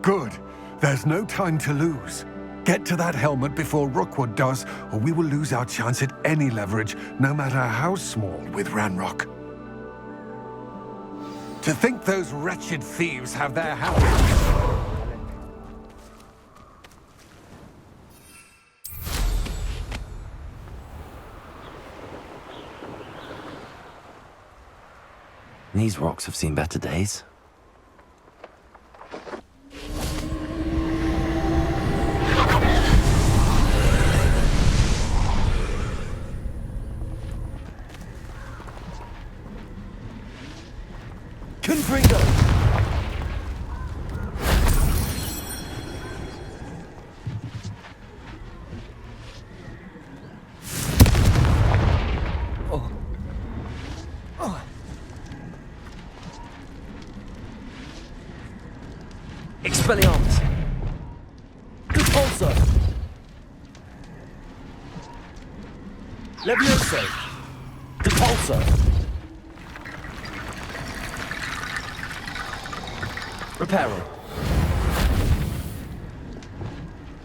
Good. There's no time to lose. Get to that helmet before Rookwood does, or we will lose our chance at any leverage, no matter how small, with Ranrock. To think those wretched thieves have their helmets. These rocks have seen better days. Confringo! Expelliarmus! Repulsor! Levioso! Repulsor! Reparo!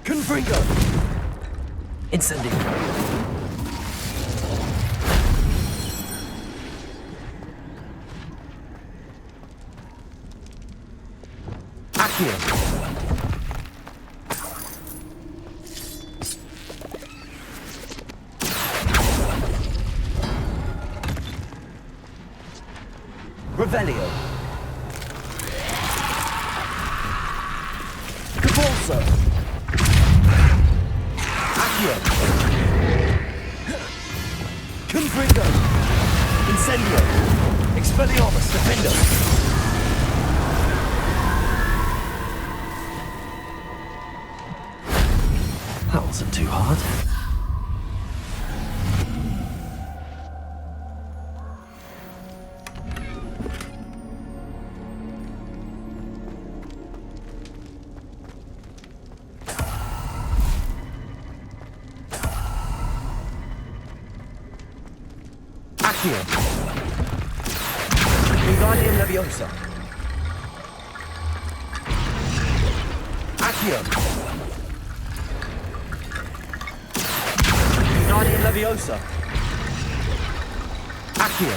Confringo! Incendio! Accio! Revelio! Repulsor! Accio! Confringo! Incendio! Expelliarmus! Defendo! That wasn't too hard. Accio. Wingardium Leviosa. Accio. Wingardium Leviosa. Accio.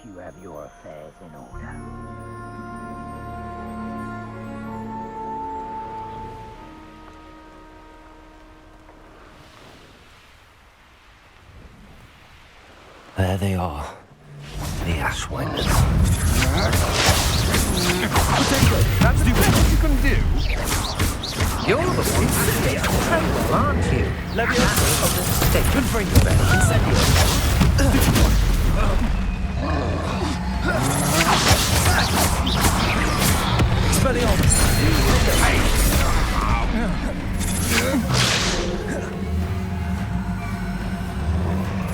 You have your affairs in order. There they are. The Ashwinders. That's the best you can do. You're the one sitting at the table, aren't you? Leviosa, take good bring the bell and send you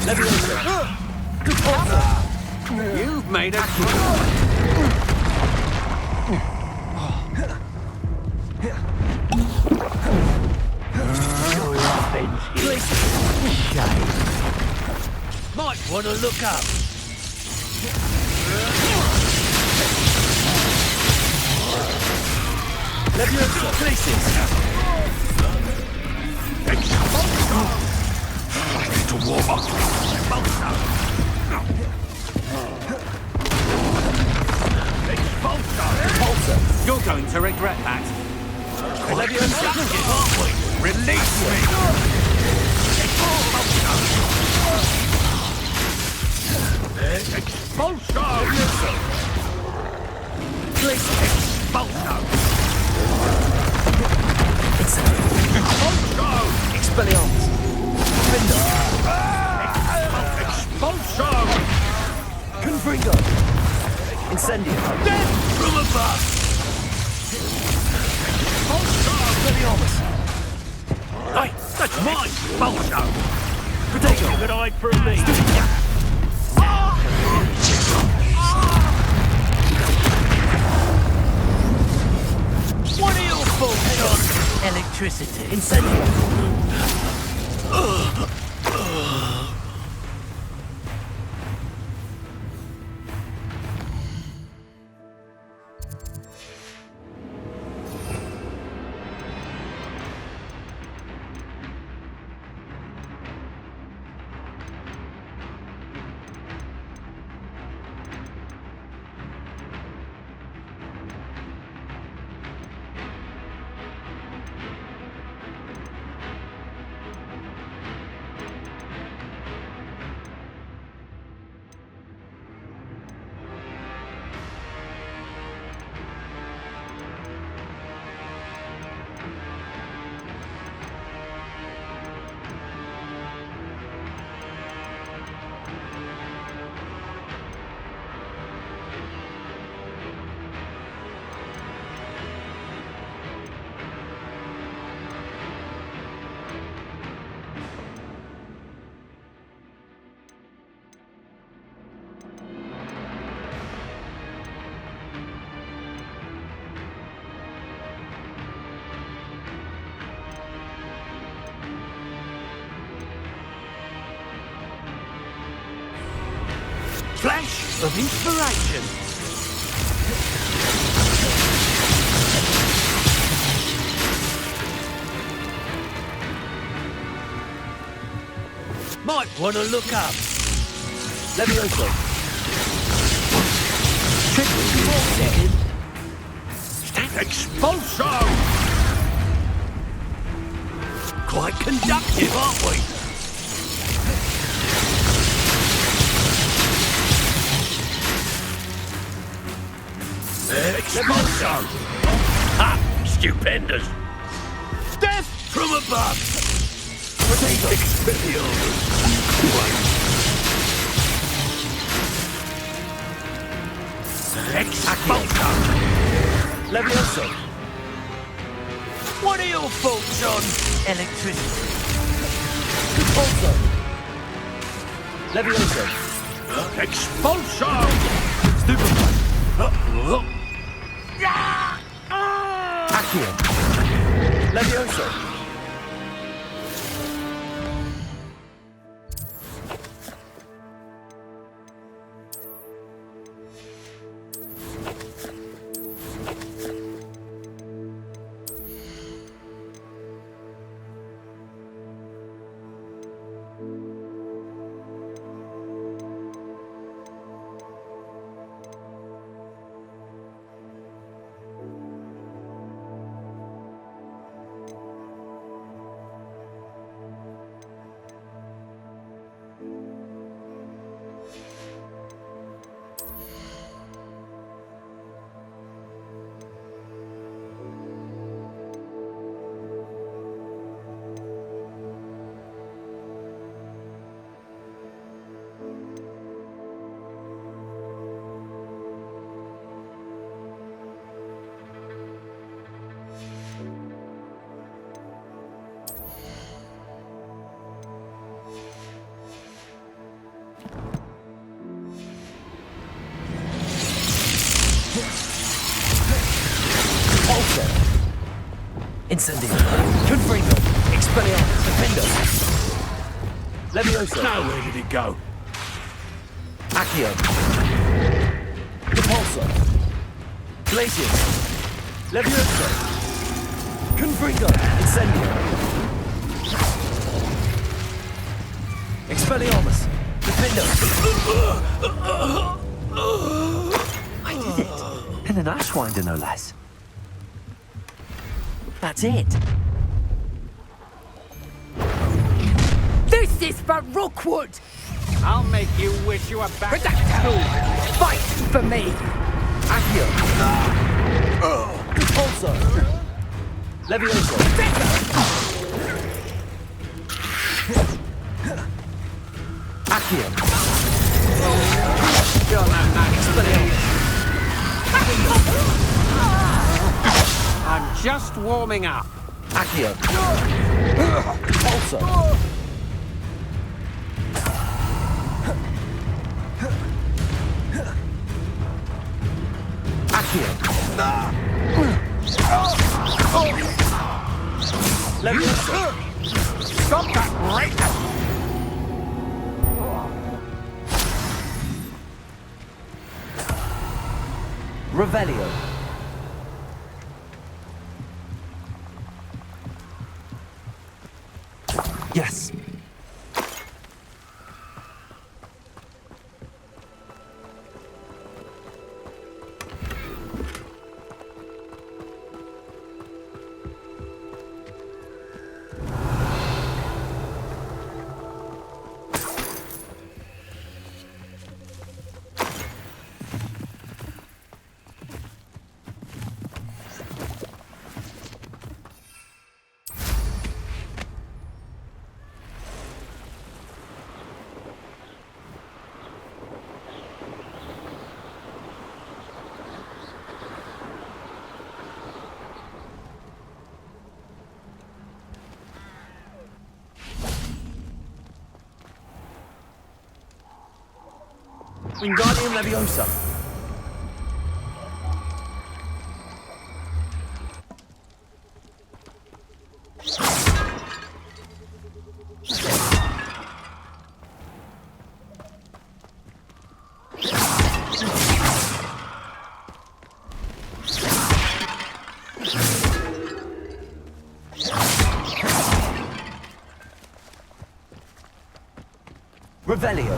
Leviosa, you've made a might want to look up. Leviosa, places. I need to warm up. Expulsor, you're going to regret that. Leviosa, release me. Expulsor! Please, expulsor! Expulsor! Expelliarmus! Expulsor! Confringo! Incendio! Death from above! Expulsor! Expelliarmus! Hey, that's my expulsor! Potato! Good eye for me! What are your faults on? Electricity. Incendio. Flash of inspiration. Might want to look up. Leviosa. Check with you for a second. Expulsor! Quite conductive, aren't we? Expulsor! Ha! Stupendous! Death from above! Expelliarmus! Expulsor! Leviosa! What are your faults on? Electricity. Expulsor! Leviosa! Expulsor! Stupefy! Accio! Leviosa! Incendio. Confringo. Expelliarmus. Defendo. Levioso. Now where did it go? Accio. Repulsor. Glacius. Levioso. Confringo. Incendio. Expelliarmus. Defendo. I did it. In an Ashwinder, no less. That's it. This is for Rookwood! I'll make you wish you were back. Redacto! Fight for me! Accio. Repulsor. Levioso. Accio. I'm just warming up. Accio. Repulsor. Accio. Levioso. Stop that right! Revelio. Yes. Wingardium Leviosa. Revelio.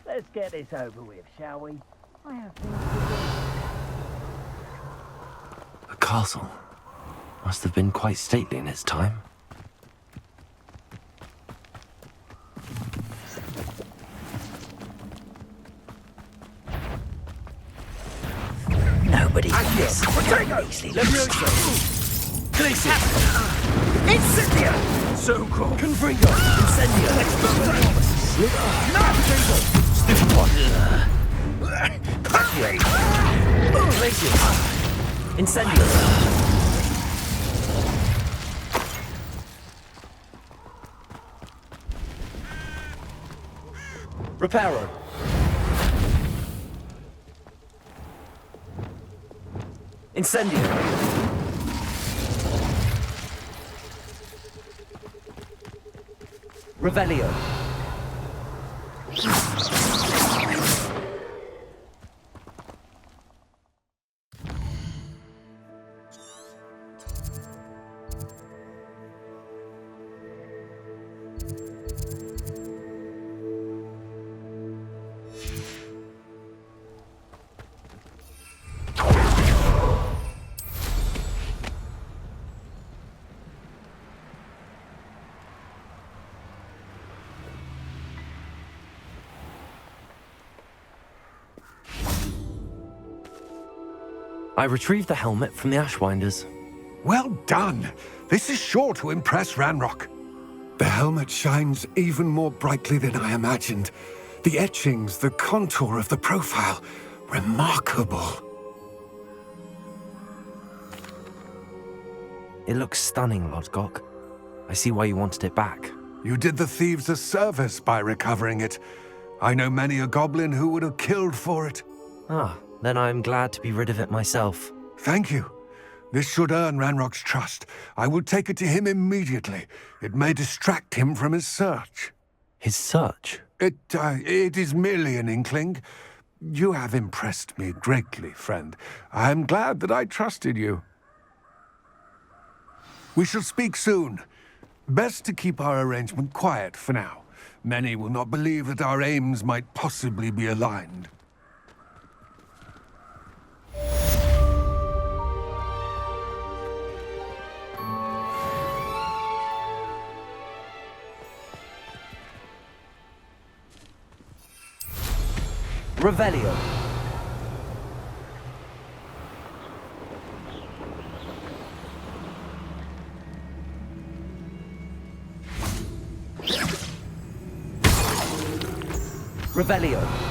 Let's get this over with, shall we? I have things to A castle. Must have been quite stately in its time. Nobody can miss. Levioso. Glacius. Incendio. So cool. Confringo. Incendio. Stupid one. Accio. Glacius. Incendio. Reparo. Incendio. Revelio. I retrieved the helmet from the Ashwinders. Well done. This is sure to impress Ranrock. The helmet shines even more brightly than I imagined. The etchings, the contour of the profile. Remarkable. It looks stunning, Lodgok. I see why you wanted it back. You did the thieves a service by recovering it. I know many a goblin who would have killed for it. Ah, then I'm glad to be rid of it myself. Thank you. This should earn Ranrock's trust. I will take it to him immediately. It may distract him from his search. His search? It is merely an inkling. You have impressed me greatly, friend. I am glad that I trusted you. We shall speak soon. Best to keep our arrangement quiet for now. Many will not believe that our aims might possibly be aligned. Revelio. Revelio.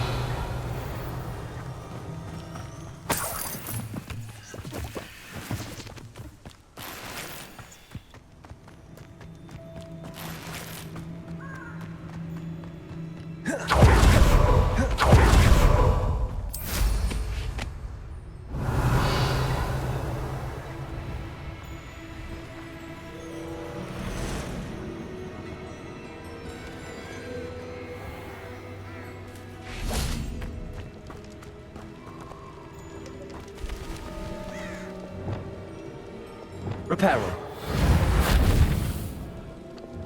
Reparo.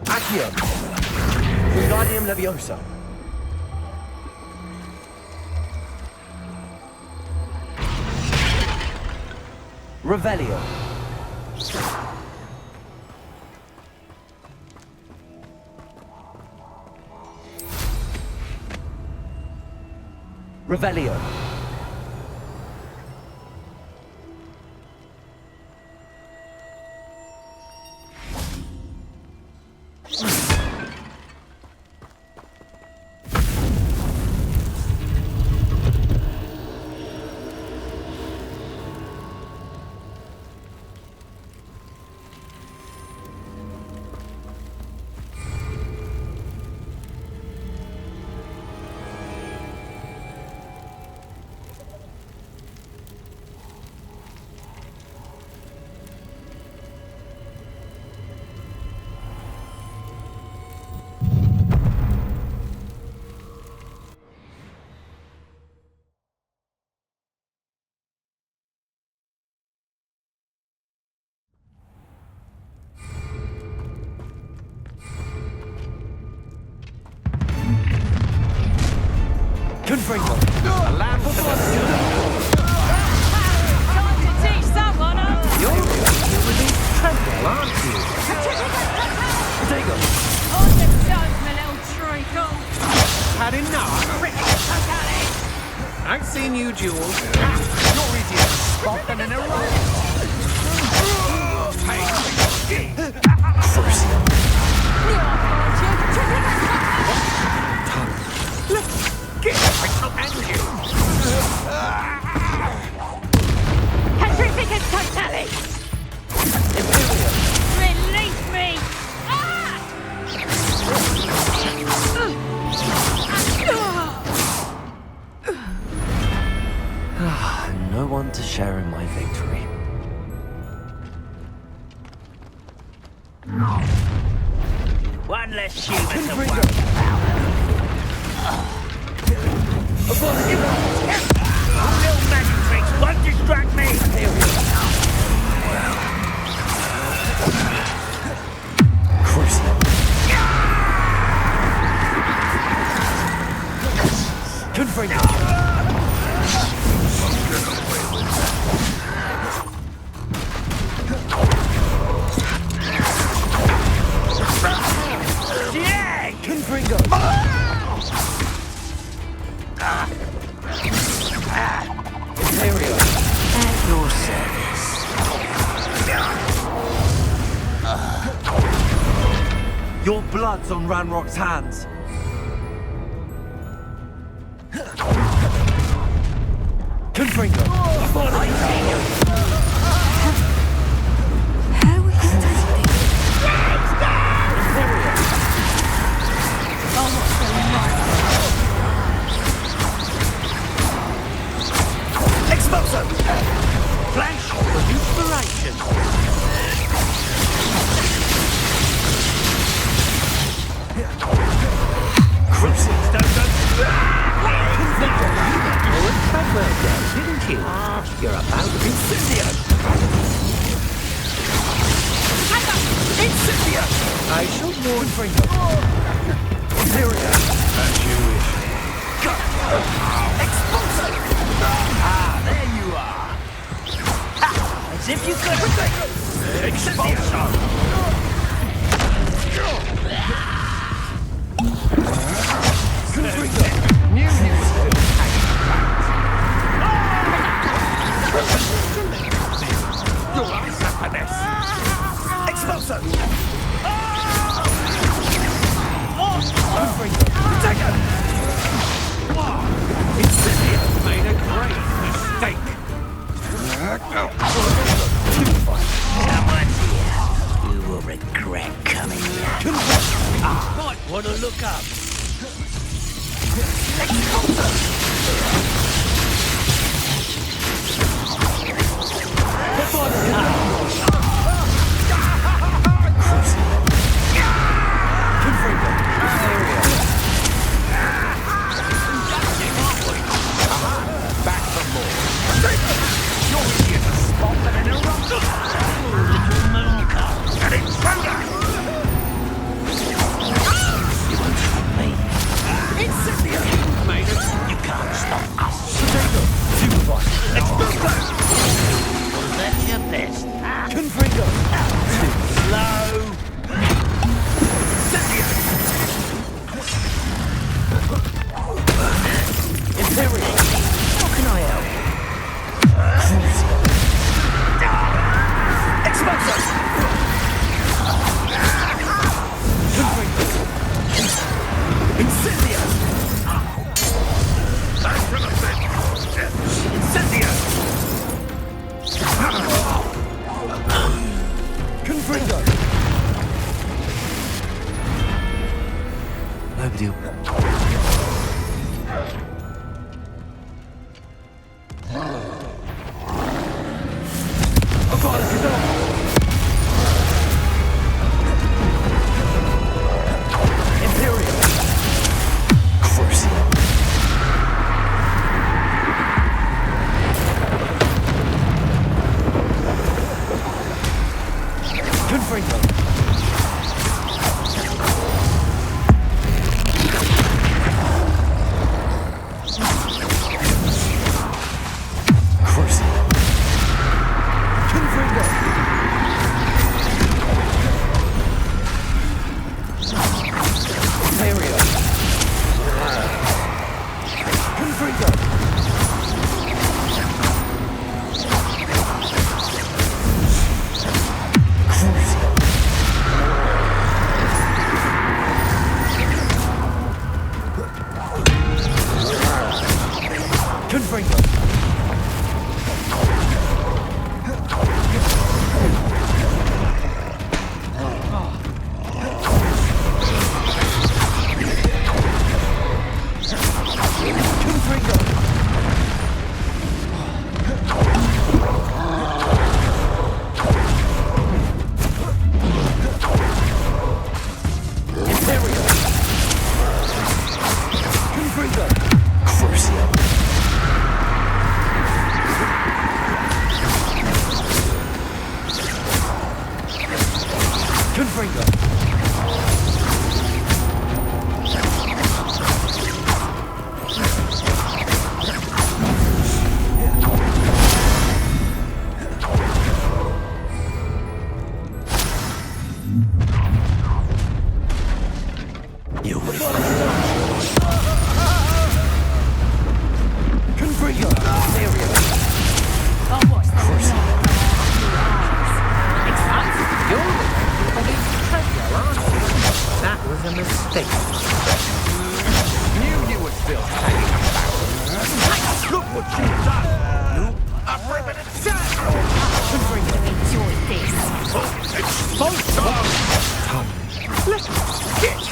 Accio. Wingardium Leviosa. Revelio. Revelio. Confringo. A lamb for the Time to teach someone, huh? You're with these tremble, aren't you? Diego. On the toes, my little treacle. Had enough? I've seen you, Jules. You're easier to spot than an arrow. I shall end you. Petrificus Totally! Release me! No one to share in my victory. One less human to worry about. Little magic tricks won't distract me. At your service. Your blood's on Ranrock's hands. Confringo. Expulso! Flash of inspiration! Crucifix, didn't you? You're about to Incendio! Incendio! I shall warn Fringo. Imperial! As you wish. Expulso! Ah, there you are! Ha! As if you could have... Expulso! New still Your eyes are finesse! Expulso! Take it! Incendio made a great mistake! Come on, dear. You will regret coming here. Might want to look up. Expulso! back for more. You're here to spot them in a rock. Little moon cow. An intruder! You won't stop me. Incendio! Made it. You can't stop us. Let's go! Was that your best? Confringo. Too slow. Incendio! Imperial! How can I help? Expulso! Incendio! Incendio! Confringo. Nobody will... Confringo.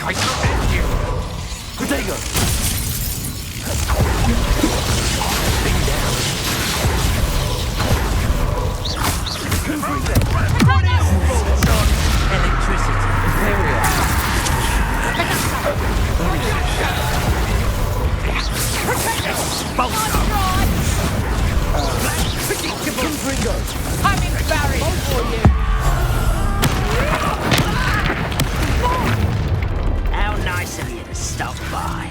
I command you! Protego! Electricity. Imperial. I'm embarrassed for you. How nice of you to stop by.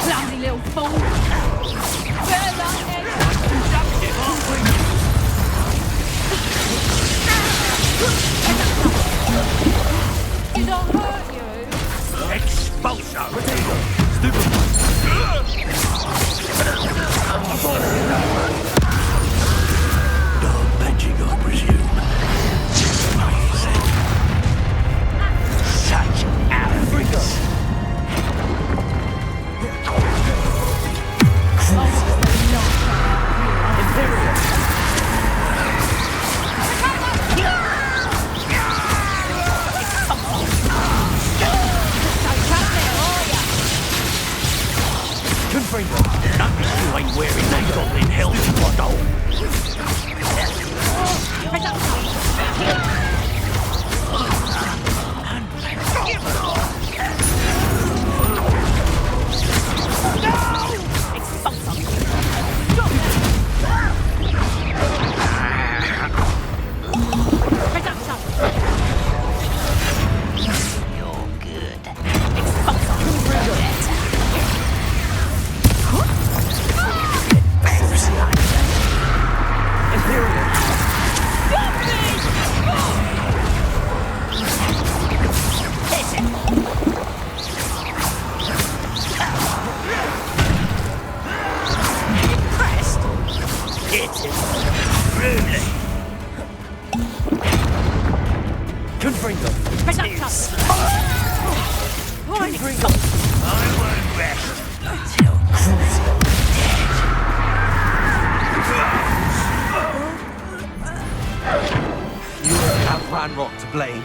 Clumsy little fool. You don't hurt you. Expulsor! Dark magic, I presume. Such arrogance! Imperial! Confringo! Nothing you ain't wearing that goblin hell's motto! You're good. Impressed? It's really. Confringo. Confringo. I won't rest until Cruz dead. You have Ranrock to blame.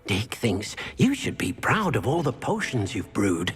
Dick thinks you should be proud of all the potions you've brewed.